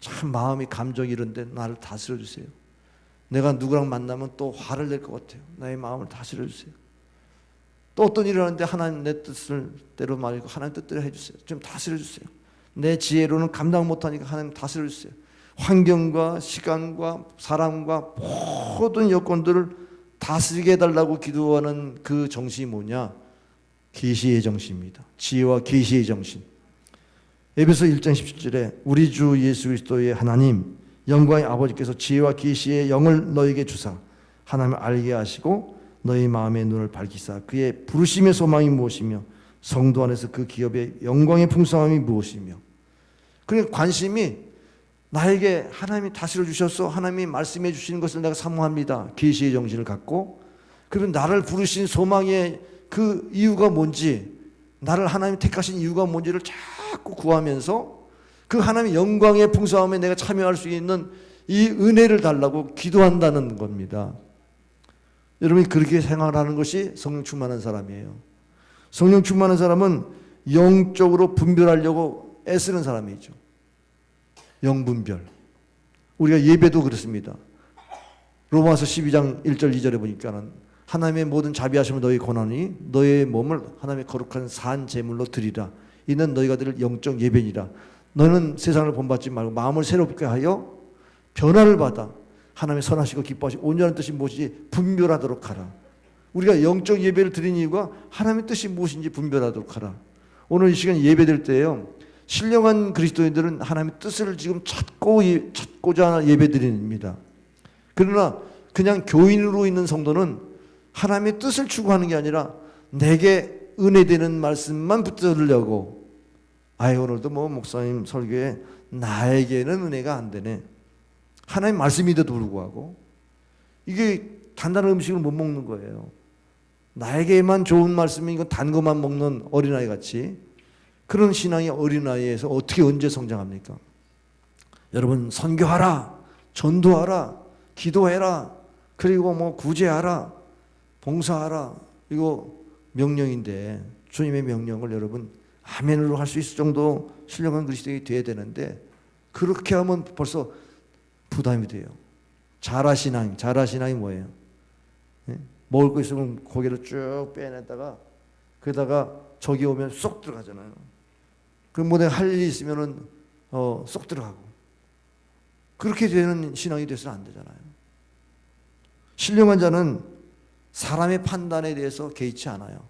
Speaker 1: 참 마음이 감정이 이런데 나를 다스려 주세요. 내가 누구랑 만나면 또 화를 낼 것 같아요. 나의 마음을 다스려 주세요. 또 어떤 일을 하는데 하나님 내 뜻을 대로 말고 하나님 뜻대로 해주세요. 좀 다스려 주세요. 내 지혜로는 감당 못하니까 하나님 다스려 주세요. 환경과 시간과 사람과 모든 여건들을 다스리게 해달라고 기도하는 그 정신이 뭐냐? 계시의 정신입니다. 지혜와 계시의 정신. 에베소 1장 17절에 우리 주 예수 그리스도의 하나님 영광의 아버지께서 지혜와 계시의 영을 너에게 주사 하나님을 알게 하시고 너희 마음의 눈을 밝히사 그의 부르심의 소망이 무엇이며 성도 안에서 그 기업의 영광의 풍성함이 무엇이며. 그러니까 관심이 나에게 하나님이 다스려 주셔서 하나님이 말씀해 주시는 것을 내가 사모합니다. 계시의 정신을 갖고, 그리고 나를 부르신 소망의 그 이유가 뭔지, 나를 하나님이 택하신 이유가 뭔지를 자꾸 구하면서 그 하나님의 영광의 풍성함에 내가 참여할 수 있는 이 은혜를 달라고 기도한다는 겁니다. 여러분이 그렇게 생활하는 것이 성령 충만한 사람이에요. 성령 충만한 사람은 영적으로 분별하려고 애쓰는 사람이죠. 영분별. 우리가 예배도 그렇습니다. 로마서 12장 1절 2절에 보니까는 하나님의 모든 자비하심을 너희 권하니 너의 몸을 하나님의 거룩한 산 제물로 드리라. 이는 너희가 드릴 영적 예배니라. 너는 세상을 본받지 말고 마음을 새롭게 하여 변화를 받아 하나님의 선하시고 기뻐하시고 온전한 뜻이 무엇인지 분별하도록 하라. 우리가 영적 예배를 드린 이유가 하나님의 뜻이 무엇인지 분별하도록 하라. 오늘 이 시간 예배될 때요, 신령한 그리스도인들은 하나님의 뜻을 지금 찾고자 예배드립니다. 그러나 그냥 교인으로 있는 성도는 하나님의 뜻을 추구하는 게 아니라 내게 은혜되는 말씀만 붙들려고, 오늘도 목사님 설교에 나에게는 은혜가 안 되네. 하나님 말씀인데도 불구하고 이게 단단한 음식을 못 먹는 거예요. 나에게만 좋은 말씀이 이건 단 것만 먹는 어린아이 같이, 그런 신앙이 어린아이에서 어떻게 언제 성장합니까? 여러분, 선교하라, 전도하라, 기도해라, 그리고 구제하라, 봉사하라, 이거 명령인데 주님의 명령을 여러분 아멘으로 할 수 있을 정도 신령한 그리스도인이 돼야 되는데 그렇게 하면 벌써 부담이 돼요. 자라신앙이 뭐예요? 먹을 거 있으면 고개를 쭉 빼냈다가 그러다가 저기 오면 쏙 들어가잖아요. 그럼 내가 할 일이 있으면은 쏙 들어가고, 그렇게 되는 신앙이 돼서는 안 되잖아요. 신령한 자는 사람의 판단에 대해서 개의치 않아요.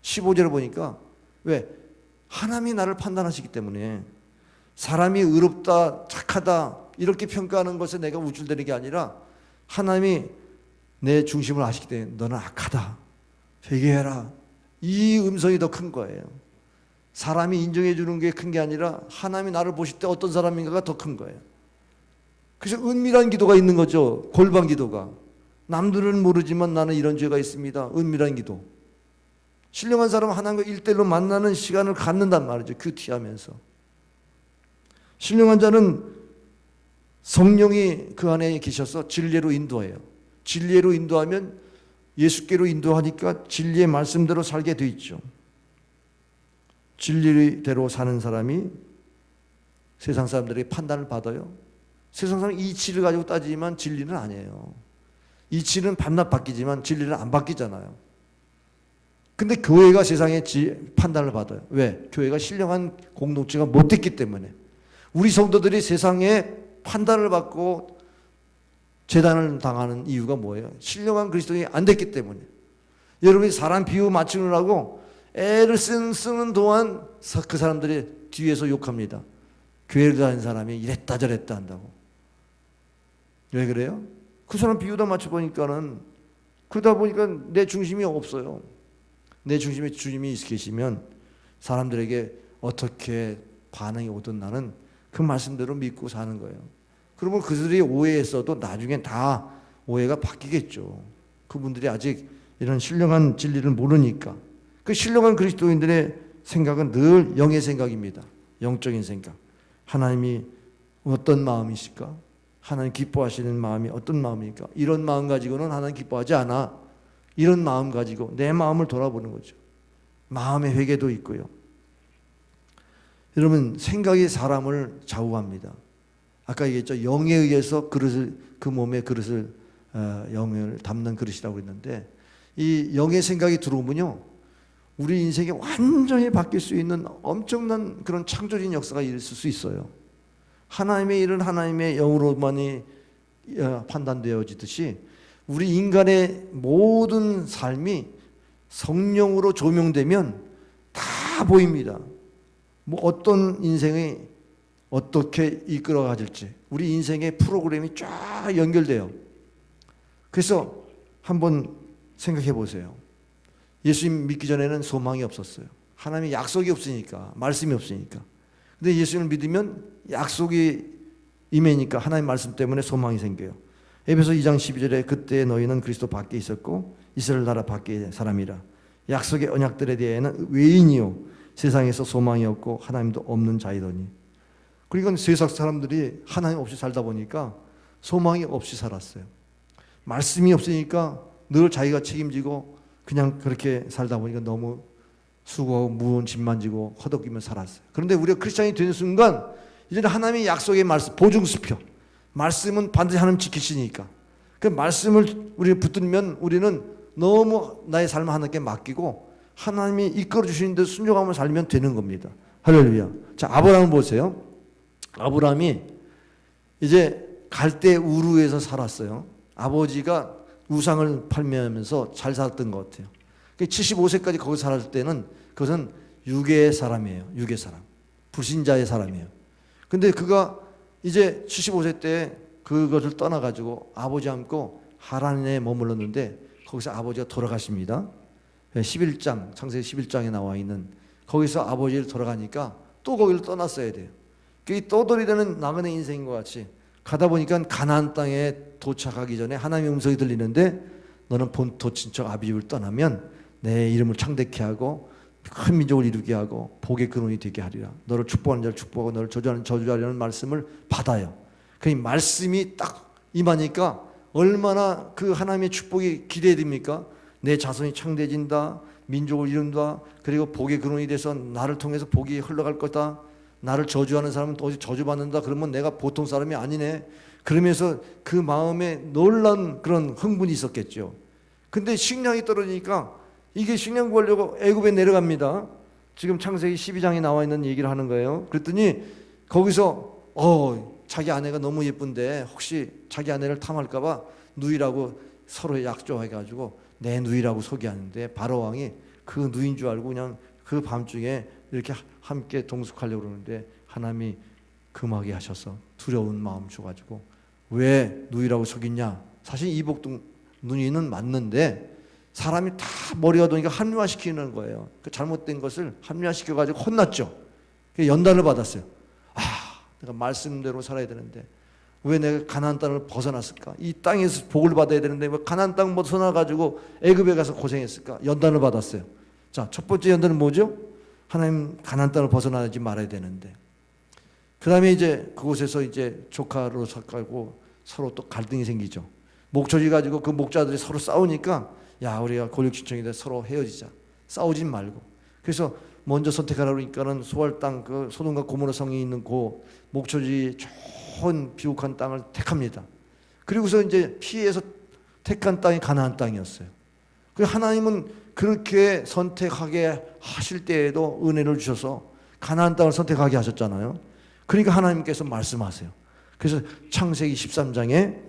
Speaker 1: 15절을 보니까 왜? 하나님이 나를 판단하시기 때문에 사람이 의롭다, 착하다 이렇게 평가하는 것에 내가 우쭐대는 게 아니라 하나님이 내 중심을 아시기 때문에 너는 악하다, 회개해라, 이 음성이 더 큰 거예요. 사람이 인정해 주는 게 큰 게 아니라 하나님이 나를 보실 때 어떤 사람인가가 더 큰 거예요. 그래서 은밀한 기도가 있는 거죠. 골방 기도가. 남들은 모르지만 나는 이런 죄가 있습니다. 은밀한 기도. 신령한 사람은 하나님과 1대1로 만나는 시간을 갖는단 말이죠. 큐티하면서. 신령한 자는 성령이 그 안에 계셔서 진리로 인도해요. 진리로 인도하면 예수께로 인도하니까 진리의 말씀대로 살게 돼 있죠. 진리대로 사는 사람이 세상 사람들에게 판단을 받아요. 세상 사람은 이치를 가지고 따지지만 진리는 아니에요. 이치는 밤낮 바뀌지만 진리는 안 바뀌잖아요. 근데 교회가 세상의 판단을 받아요. 왜? 교회가 신령한 공동체가 못 됐기 때문에. 우리 성도들이 세상에 판단을 받고 재단을 당하는 이유가 뭐예요? 신령한 그리스도인이 안 됐기 때문에. 여러분이 사람 비유 맞추느라고 애를 쓰는 동안 그 사람들이 뒤에서 욕합니다. 교회를 다니는 사람이 이랬다 저랬다 한다고. 왜 그래요? 그 사람 비유다 맞춰보니까는, 그러다 보니까 내 중심이 없어요. 내 중심에 주님이 계시면 사람들에게 어떻게 반응이 오든 나는 그 말씀대로 믿고 사는 거예요. 그러면 그들이 오해했어도 나중엔 다 오해가 바뀌겠죠. 그분들이 아직 이런 신령한 진리를 모르니까. 그 신령한 그리스도인들의 생각은 늘 영의 생각입니다. 영적인 생각. 하나님이 어떤 마음이실까? 하나님 기뻐하시는 마음이 어떤 마음입니까? 이런 마음 가지고는 하나님 기뻐하지 않아. 이런 마음 가지고 내 마음을 돌아보는 거죠. 마음의 회개도 있고요. 여러분, 생각이 사람을 좌우합니다. 아까 얘기했죠. 영에 의해서 그 몸의 그릇을 영을 담는 그릇이라고 했는데, 이 영의 생각이 들어오면요, 우리 인생이 완전히 바뀔 수 있는 엄청난 그런 창조적인 역사가 있을 수 있어요. 하나님의 일은 하나님의 영으로만이 판단되어지듯이 우리 인간의 모든 삶이 성령으로 조명되면 다 보입니다. 뭐 어떤 인생이 어떻게 이끌어가질지, 우리 인생의 프로그램이 쫙 연결돼요. 그래서 한번 생각해 보세요. 예수님 믿기 전에는 소망이 없었어요. 하나님의 약속이 없으니까, 말씀이 없으니까. 근데 예수님을 믿으면 약속이 임하니까 하나님의 말씀 때문에 소망이 생겨요. 에베소 2장 12절에 그때 너희는 그리스도 밖에 있었고 이스라엘 나라 밖의 사람이라. 약속의 언약들에 대해는 외인이요 세상에서 소망이 없고 하나님도 없는 자이더니. 그러니까 세상 사람들이 하나님 없이 살다 보니까 소망이 없이 살았어요. 말씀이 없으니까 늘 자기가 책임지고 그냥 그렇게 살다 보니까 너무 수고하고 무거운 짐만 지고 허덕이며 살았어요. 그런데 우리가 크리스찬이 되는 순간 이제는 하나님의 약속의 말씀, 보증수표, 말씀은 반드시 하나님 지키시니까 그 말씀을 우리가 붙들면 우리는 너무 나의 삶을 하나님께 맡기고 하나님이 이끌어 주시는 데 순종하며 살면 되는 겁니다. 할렐루야. 자, 아브라함을 보세요. 아브라함이 이제 갈대 우르에서 살았어요. 아버지가 우상을 팔매하면서 잘 살았던 것 같아요. 75세까지 거기 살았을 때는 그것은 유괴의 사람이에요. 유괴 사람. 불신자의 사람이에요. 근데 그가 이제 75세 때 그것을 떠나가지고 아버지 안고 하란에 머물렀는데 거기서 아버지가 돌아가십니다. 11장, 창세기 11장에 나와 있는 거기서 아버지를 돌아가니까 또 거기를 떠났어야 돼요. 그게 떠돌이 되는 나그네 인생인 것 같이 가다 보니까 가나안 땅에 도착하기 전에 하나님의 음성이 들리는데 너는 본토 친척 아비집을 떠나면 내 이름을 창대케 하고 큰 민족을 이루게 하고 복의 근원이 되게 하리라. 너를 축복하는 자를 축복하고 너를 저주하는 저주하려는 말씀을 받아요. 그 말씀이 딱 임하니까 얼마나 그 하나님의 축복이 기대됩니까? 내 자손이 창대해진다, 민족을 이룬다, 그리고 복의 근원이 돼서 나를 통해서 복이 흘러갈 거다. 나를 저주하는 사람은 또 저주받는다. 그러면 내가 보통 사람이 아니네. 그러면서 그 마음에 놀란 그런 흥분이 있었겠죠. 근데 식량이 떨어지니까 이게 식량 구하려고 애굽에 내려갑니다. 지금 창세기 12장에 나와 있는 얘기를 하는 거예요. 그랬더니 거기서 자기 아내가 너무 예쁜데 혹시 자기 아내를 탐할까 봐 누이라고 서로 약조해가지고 내 누이라고 소개하는데 바로 왕이 그 누이인 줄 알고 그냥 그 밤중에 이렇게 함께 동숙하려고 그러는데 하나님이 금하게 하셔서 두려운 마음 줘가지고 왜 누이라고 속이냐. 사실 이복동 누이는 맞는데 사람이 다 머리가 도니까 합리화시키는 거예요. 그 잘못된 것을 합리화시켜가지고 혼났죠. 연단을 받았어요. 내가 말씀대로 살아야 되는데 왜 내가 가나안 땅을 벗어났을까? 이 땅에서 복을 받아야 되는데 왜 가나안 땅 벗어나가지고 애굽에 가서 고생했을까? 연단을 받았어요. 자, 첫 번째 연단은 뭐죠? 하나님 가나안 땅을 벗어나지 말아야 되는데 그 다음에 이제 그곳에서 이제 조카로 살고 서로 또 갈등이 생기죠. 목초지 가지고 그 목자들이 서로 싸우니까 야, 우리가 골육신청인데 서로 헤어지자. 싸우지 말고. 그래서 먼저 선택하라 그러니까는 소알 땅, 그 소돔과 고모라 성이 있는 그 목초지 좋은 비옥한 땅을 택합니다. 그리고서 이제 피해서 택한 땅이 가나안 땅이었어요. 그래서 하나님은 그렇게 선택하게 하실 때에도 은혜를 주셔서 가나안 땅을 선택하게 하셨잖아요. 그러니까 하나님께서 말씀하세요. 그래서 창세기 13장에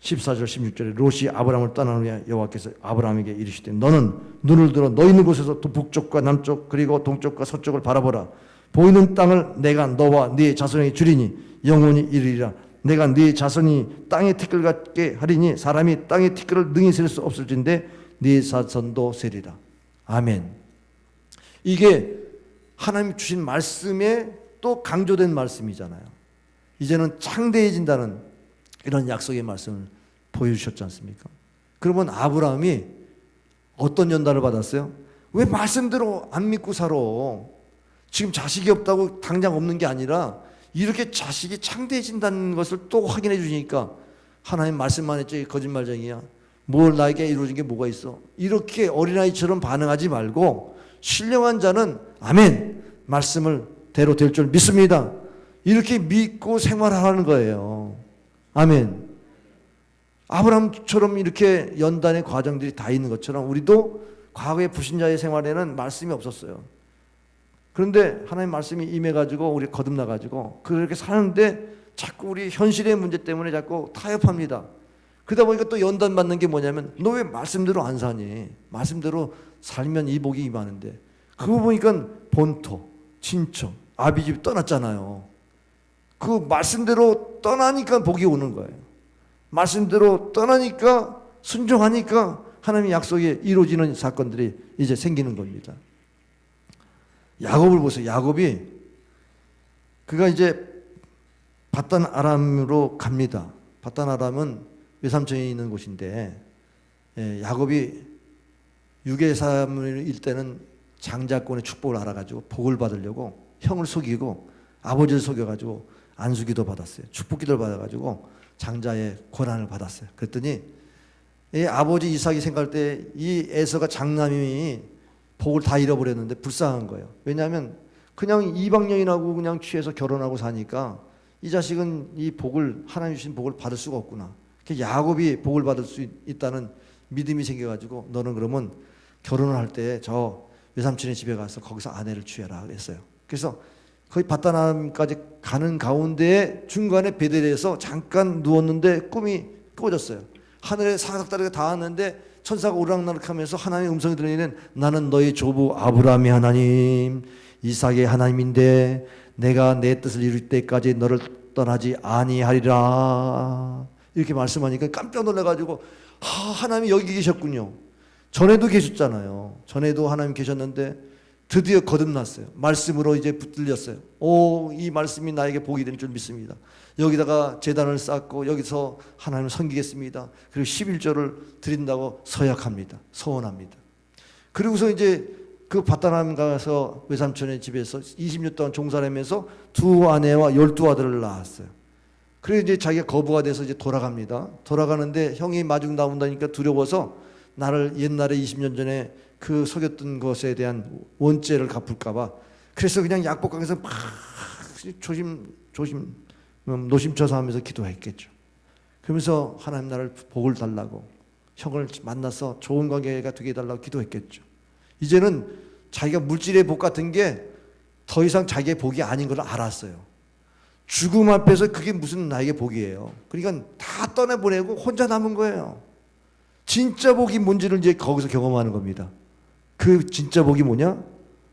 Speaker 1: 14절 16절에 롯이 아브라함을 떠나는 후에 여호와께서 아브라함에게 이르시되 너는 눈을 들어 너 있는 곳에서 북쪽과 남쪽 그리고 동쪽과 서쪽을 바라보라. 보이는 땅을 내가 너와 네 자손에게 주리니 영원히 이르리라. 내가 네 자손이 땅의 티끌 같게 하리니 사람이 땅의 티끌을 능히 셀 수 없을진데 네 자손도 세리라. 아멘. 이게 하나님 주신 말씀에 또 강조된 말씀이잖아요. 이제는 창대해진다는 이런 약속의 말씀을 보여주셨지 않습니까? 그러면 아브라함이 어떤 연단을 받았어요? 왜 말씀대로 안 믿고 살아? 지금 자식이 없다고 당장 없는 게 아니라 이렇게 자식이 창대해진다는 것을 또 확인해 주시니까 하나님 말씀만 했지 거짓말쟁이야. 뭘 나에게 이루어진 게 뭐가 있어? 이렇게 어린아이처럼 반응하지 말고 신령한 자는 아멘 말씀을 대로 될 줄 믿습니다. 이렇게 믿고 생활하라는 거예요. 아멘. 아브라함처럼 이렇게 연단의 과정들이 다 있는 것처럼 우리도 과거의 불신자의 생활에는 말씀이 없었어요. 그런데 하나님 말씀이 임해가지고 우리 거듭나가지고 그렇게 사는데 자꾸 우리 현실의 문제 때문에 자꾸 타협합니다. 그러다 보니까 또 연단 받는 게 뭐냐면 너 왜 말씀대로 안 사니? 말씀대로 살면 이 복이 임하는데. 그거 보니까 본토, 친척, 아비집 떠났잖아요. 그 말씀대로 떠나니까 복이 오는 거예요. 말씀대로 떠나니까 순종하니까 하나님의 약속이 이루어지는 사건들이 이제 생기는 겁니다. 야곱을 보세요. 야곱이 그가 이제 바단 아람으로 갑니다. 바단 아람은 외삼촌이 있는 곳인데 야곱이 유괴 사람일 때는 장자권의 축복을 알아가지고 복을 받으려고 형을 속이고 아버지를 속여가지고 안수기도 받았어요. 축복기도를 받아가지고 장자의 권한을 받았어요. 그랬더니 이 아버지 이삭이 생각할 때 이 에서가 장남이 복을 다 잃어버렸는데 불쌍한 거예요. 왜냐하면 그냥 이방여인하고 그냥 취해서 결혼하고 사니까 이 자식은 이 복을 하나님 주신 복을 받을 수가 없구나. 야곱이 복을 받을 수 있다는 믿음이 생겨가지고 너는 그러면 결혼을 할 때 저 외삼촌의 집에 가서 거기서 아내를 취해라 그랬어요. 그래서 거의 바다나람까지 가는 가운데 중간에 베델에서 잠깐 누웠는데 꿈이 꾸어졌어요. 하늘에 사각다리가 닿았는데 천사가 오락나락하면서 하나님의 음성이 들리는 나는 너희 조부 아브라함의 하나님 이삭의 하나님인데 내가 내 뜻을 이룰 때까지 너를 떠나지 아니하리라 이렇게 말씀하니까 깜짝 놀라가지고 하나님이 여기 계셨군요. 전에도 계셨잖아요. 전에도 하나님 계셨는데 드디어 거듭났어요. 말씀으로 이제 붙들렸어요. 이 말씀이 나에게 복이 될 줄 믿습니다. 여기다가 제단을 쌓고 여기서 하나님을 섬기겠습니다. 그리고 11조를 드린다고 서약합니다. 서원합니다. 그리고서 이제 그 바다나람 가서 외삼촌의 집에서 20년 동안 종살이하면서 2아내와 12아들을 낳았어요. 그래서 이제 자기가 거부가 돼서 이제 돌아갑니다. 돌아가는데 형이 마중 나온다니까 두려워서 나를 옛날에 20년 전에 그 속였던 것에 대한 원죄를 갚을까봐 그래서 그냥 약복강에서 막 노심초사 하면서 기도했겠죠. 그러면서 하나님 나를 복을 달라고 형을 만나서 좋은 관계가 되게 해달라고 기도했겠죠. 이제는 자기가 물질의 복 같은 게 더 이상 자기의 복이 아닌 걸 알았어요. 죽음 앞에서 그게 무슨 나에게 복이에요. 그러니까 다 떠내보내고 혼자 남은 거예요. 진짜 복이 뭔지를 이제 거기서 경험하는 겁니다. 그 진짜 복이 뭐냐?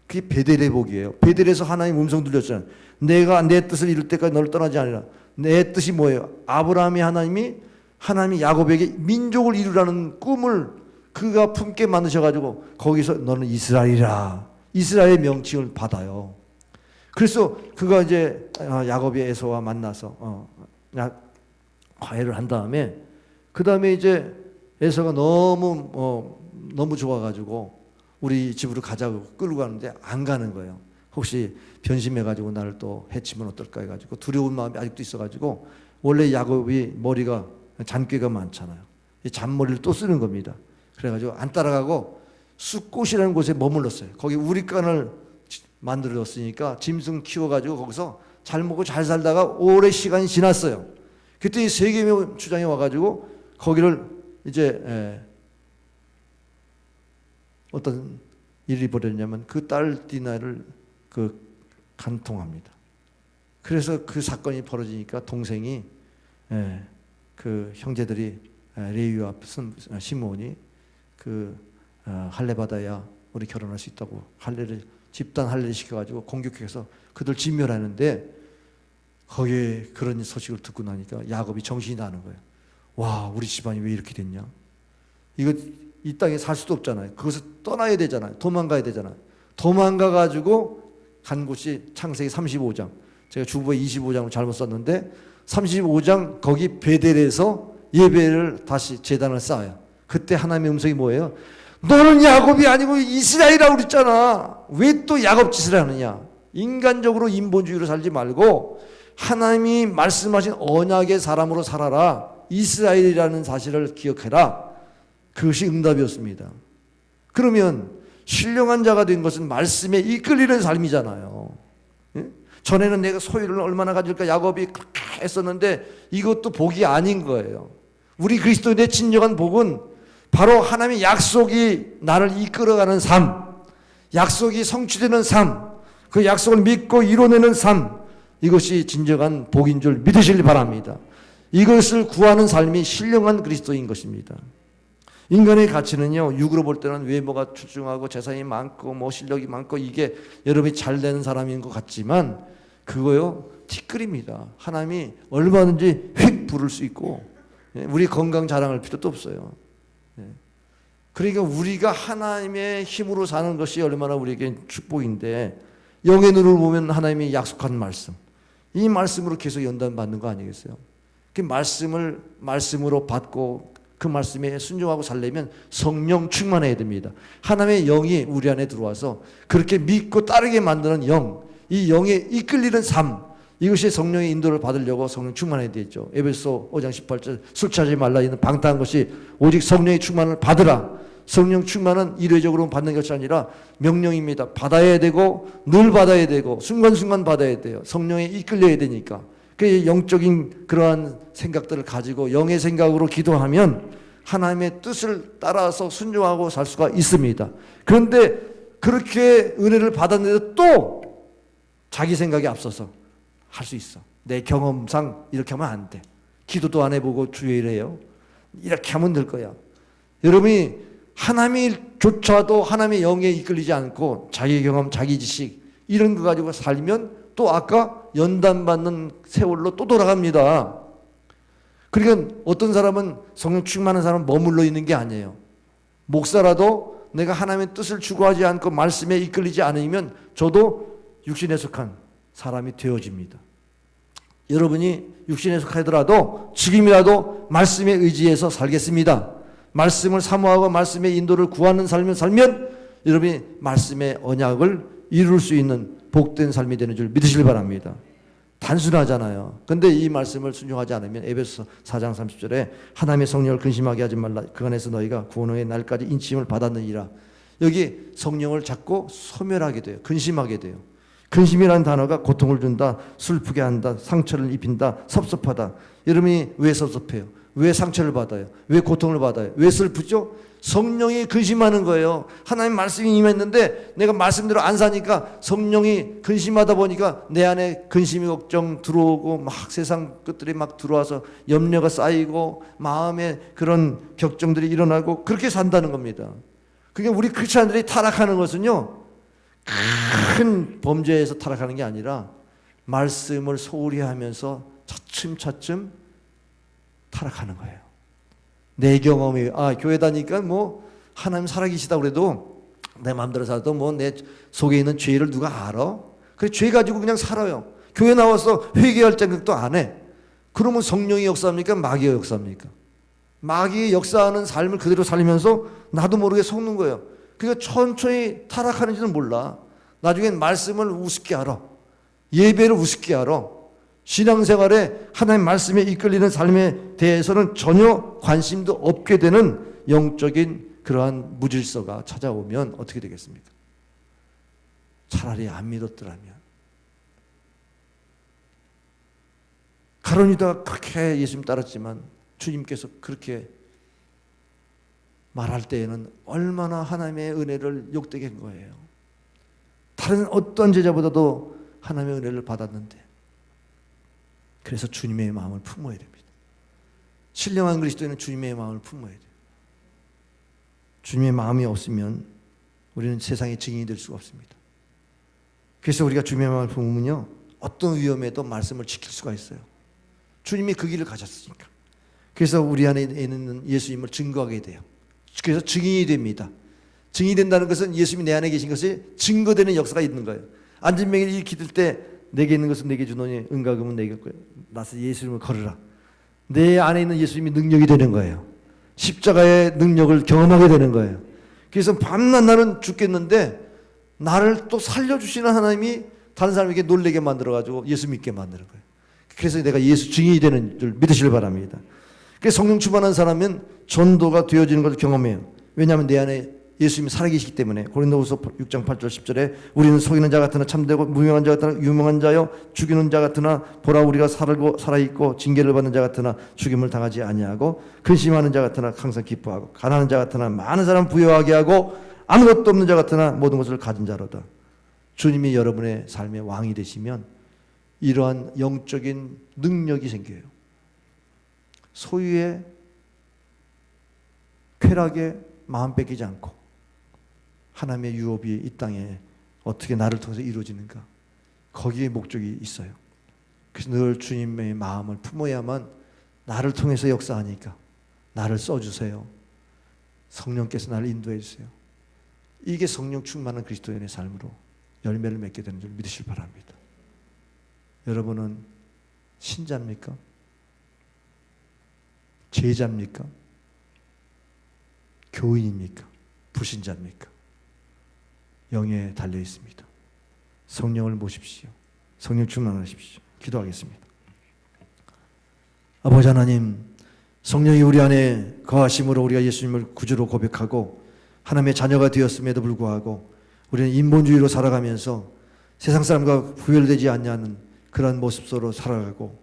Speaker 1: 그게 베델의 복이에요. 베델에서 하나님 음성 들렸잖아요. 내가 내 뜻을 이룰 때까지 너를 떠나지 않으리라. 내 뜻이 뭐예요? 아브라함의 하나님이 야곱에게 민족을 이루라는 꿈을 그가 품게 만드셔가지고 거기서 너는 이스라엘이라. 이스라엘의 명칭을 받아요. 그래서 그가 이제 야곱의 에서와 만나서 화해를 한 다음에 그 다음에 이제 에서가 너무 좋아가지고 우리 집으로 가자고 끌고 가는데 안 가는 거예요. 혹시 변심해가지고 나를 또 해치면 어떨까 해가지고 두려운 마음이 아직도 있어가지고 원래 야곱이 머리가 잔꾀가 많잖아요. 이 잔머리를 또 쓰는 겁니다. 그래가지고 안 따라가고 숫꽃이라는 곳에 머물렀어요. 거기 우리간을 만들었으니까 짐승 키워가지고 거기서 잘 먹고 잘 살다가 오래 시간이 지났어요. 그때 이 세겜의 주장이 와가지고 거기를 이제 어떤 일이 벌어졌냐면 그 딸 디나를 간통합니다. 그래서 그 사건이 벌어지니까 동생이 그 형제들이 레위와 시므온이 할례 받아야 우리 결혼할 수 있다고 집단 할례를 시켜가지고 공격해서 그들 진멸하는데 거기에 그런 소식을 듣고 나니까 야곱이 정신이 나는 거예요. 와, 우리 집안이 왜 이렇게 됐냐? 이 땅에 살 수도 없잖아요. 그것을 떠나야 되잖아요. 도망가야 되잖아요. 도망가가지고 간 곳이 창세기 35장. 제가 주보에 25장을 잘못 썼는데 35장 거기 베델에서 예배를 다시 제단을 쌓아요. 그때 하나님의 음성이 뭐예요? 너는 야곱이 아니고 이스라엘이라고 그랬잖아. 왜 또 야곱 짓을 하느냐? 인간적으로 인본주의로 살지 말고 하나님이 말씀하신 언약의 사람으로 살아라. 이스라엘이라는 사실을 기억해라. 그것이 응답이었습니다. 그러면 신령한 자가 된 것은 말씀에 이끌리는 삶이잖아요. 전에는 내가 소유를 얼마나 가질까 야곱이 그렇게 했었는데 이것도 복이 아닌 거예요. 우리 그리스도인의 진정한 복은 바로 하나님의 약속이 나를 이끌어가는 삶, 약속이 성취되는 삶, 그 약속을 믿고 이뤄내는 삶, 이것이 진정한 복인 줄 믿으시길 바랍니다. 이것을 구하는 삶이 신령한 그리스도인 것입니다. 인간의 가치는요, 육으로 볼 때는 외모가 출중하고 재산이 많고 뭐 실력이 많고 이게 여러분이 잘 되는 사람인 것 같지만 그거요 티끌입니다. 하나님이 얼마든지 휙 부를 수 있고 우리 건강 자랑할 필요도 없어요. 그러니까 우리가 하나님의 힘으로 사는 것이 얼마나 우리에게 축복인데 영의 눈으로 보면 하나님이 약속한 말씀, 이 말씀으로 계속 연단받는 거 아니겠어요? 그 말씀을 말씀으로 받고 그 말씀에 순종하고 살려면 성령 충만해야 됩니다. 하나님의 영이 우리 안에 들어와서 그렇게 믿고 따르게 만드는 영, 이 영에 이끌리는 삶, 이것이 성령의 인도를 받으려고 성령 충만해야 되죠. 에베소 5장 18절 술 취하지 말라 이는 방탕한 것이 오직 성령의 충만을 받으라. 성령 충만은 일회적으로 받는 것이 아니라 명령입니다. 받아야 되고 늘 받아야 되고 순간순간 받아야 돼요. 성령에 이끌려야 되니까. 그 영적인 그러한 생각들을 가지고 영의 생각으로 기도하면 하나님의 뜻을 따라서 순종하고 살 수가 있습니다. 그런데 그렇게 은혜를 받았는데 또 자기 생각이 앞서서 할 수 있어. 내 경험상 이렇게 하면 안 돼. 기도도 안 해보고 주의를 해요. 이렇게 하면 될 거야. 여러분이 하나님조차도 하나님의 영에 이끌리지 않고 자기 경험, 자기 지식 이런 거 가지고 살면 또 아까 연단받는 세월로 또 돌아갑니다. 그러니까 어떤 사람은 성령 충만한 사람은 머물러 있는 게 아니에요. 목사라도 내가 하나님의 뜻을 추구하지 않고 말씀에 이끌리지 않으면 저도 육신에 속한 사람이 되어집니다. 여러분이 육신에 속하더라도 지금이라도 말씀에 의지해서 살겠습니다. 말씀을 사모하고 말씀의 인도를 구하는 삶을 살면 여러분이 말씀의 언약을 이룰 수 있는 복된 삶이 되는 줄 믿으시길 바랍니다. 단순하잖아요. 근데 이 말씀을 순종하지 않으면 에베소 4장 30절에 하나님의 성령을 근심하게 하지 말라. 그 안에서 너희가 구원의 날까지 인침을 받았느니라. 여기 성령을 잡고 소멸하게 돼요. 근심하게 돼요. 근심이라는 단어가 고통을 준다, 슬프게 한다, 상처를 입힌다, 섭섭하다. 여러분이 왜 섭섭해요? 왜 상처를 받아요? 왜 고통을 받아요? 왜 슬프죠? 성령이 근심하는 거예요. 하나님 말씀이 임했는데 내가 말씀대로 안 사니까 성령이 근심하다 보니까 내 안에 근심이 걱정 들어오고 막 세상 것들이 막 들어와서 염려가 쌓이고 마음에 그런 격정들이 일어나고 그렇게 산다는 겁니다. 그게 우리 크리스찬들이 타락하는 것은요, 큰 범죄에서 타락하는 게 아니라 말씀을 소홀히 하면서 차츰차츰 타락하는 거예요. 내 경험이 교회 다니까 뭐 하나님 살아계시다 그래도 내 마음대로 살아도 뭐 내 속에 있는 죄를 누가 알아? 그래 죄 가지고 그냥 살아요. 교회 나와서 회개할 생각도 안 해. 그러면 성령이 역사합니까? 마귀가 역사합니까? 마귀의 역사하는 삶을 그대로 살면서 나도 모르게 속는 거예요. 그러니까 천천히 타락하는지는 몰라. 나중엔 말씀을 우습게 알아. 예배를 우습게 알아. 신앙생활에 하나님 말씀에 이끌리는 삶에 대해서는 전혀 관심도 없게 되는 영적인 그러한 무질서가 찾아오면 어떻게 되겠습니까? 차라리 안 믿었더라면. 가론 유다가 그렇게 예수님 따랐지만 주님께서 그렇게 말할 때에는 얼마나 하나님의 은혜를 욕되게 한 거예요. 다른 어떤 제자보다도 하나님의 은혜를 받았는데, 그래서 주님의 마음을 품어야 됩니다. 신령한 그리스도인은 주님의 마음을 품어야 돼요. 주님의 마음이 없으면 우리는 세상의 증인이 될 수가 없습니다. 그래서 우리가 주님의 마음을 품으면요, 어떤 위험에도 말씀을 지킬 수가 있어요. 주님이 그 길을 가셨으니까. 그래서 우리 안에 있는 예수님을 증거하게 돼요. 그래서 증인이 됩니다. 증인이 된다는 것은 예수님이 내 안에 계신 것이 증거되는 역사가 있는 거예요. 안진병이 기도할 때 내게 있는 것은 내게 주노니 은과 금은 내게 거예요. 나서 예수님을 걸으라. 내 안에 있는 예수님이 능력이 되는 거예요. 십자가의 능력을 경험하게 되는 거예요. 그래서 밤낮 나는 죽겠는데 나를 또 살려주시는 하나님이 다른 사람에게 놀라게 만들어가지고 예수 믿게 만드는 거예요. 그래서 내가 예수 증인이 되는 줄 믿으시길 바랍니다. 그래서 성령 충만한 사람은 전도가 되어지는 것을 경험해요. 왜냐하면 내 안에 예수님이 살아계시기 때문에 고린도후서 6장 8절 10절에 우리는 속이는 자 같으나 참되고 무명한 자 같으나 유명한 자요 죽이는 자 같으나 보라 우리가 살아있고 징계를 받는 자 같으나 죽임을 당하지 아니하고 근심하는 자 같으나 항상 기뻐하고 가난한 자 같으나 많은 사람 부유하게 하고 아무것도 없는 자 같으나 모든 것을 가진 자로다. 주님이 여러분의 삶의 왕이 되시면 이러한 영적인 능력이 생겨요. 소유의 쾌락에 마음 뺏기지 않고 하나님의 유업이 이 땅에 어떻게 나를 통해서 이루어지는가, 거기에 목적이 있어요. 그래서 늘 주님의 마음을 품어야만 나를 통해서 역사하니까 나를 써주세요. 성령께서 나를 인도해 주세요. 이게 성령 충만한 그리스도인의 삶으로 열매를 맺게 되는 줄 믿으시길 바랍니다. 여러분은 신자입니까? 제자입니까? 교인입니까? 불신자입니까? 영에 달려 있습니다. 성령을 모십시오. 성령 충만하십시오. 기도하겠습니다. 아버지 하나님, 성령이 우리 안에 거하심으로 우리가 예수님을 구주로 고백하고 하나님의 자녀가 되었음에도 불구하고 우리는 인본주의로 살아가면서 세상 사람과 구별되지 않는 그러한 모습으로 살아가고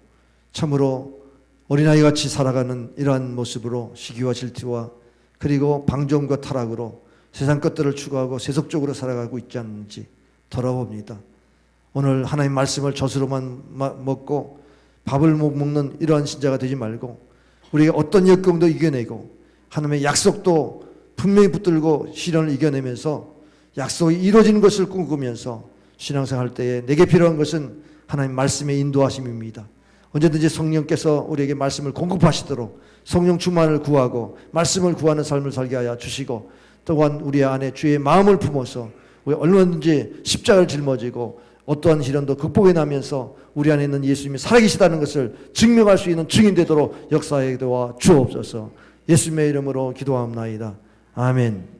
Speaker 1: 참으로 어린아이같이 살아가는 이러한 모습으로 시기와 질투와 그리고 방종과 타락으로 세상 것들을 추구하고 세속적으로 살아가고 있지 않는지 돌아봅니다. 오늘 하나님 말씀을 젖으로만 먹고 밥을 못 먹는 이러한 신자가 되지 말고 우리가 어떤 역경도 이겨내고 하나님의 약속도 분명히 붙들고 시련을 이겨내면서 약속이 이루어지는 것을 꿈꾸면서 신앙생활 때에 내게 필요한 것은 하나님 말씀의 인도하심입니다. 언제든지 성령께서 우리에게 말씀을 공급하시도록 성령 충만을 구하고 말씀을 구하는 삶을 살게 하여 주시고 또한 우리 안에 주의 마음을 품어서 우리 얼마든지 십자가를 짊어지고 어떠한 시련도 극복해 나면서 우리 안에 있는 예수님이 살아계시다는 것을 증명할 수 있는 증인 되도록 역사에 도와 주옵소서. 예수님의 이름으로 기도합나이다. 아멘.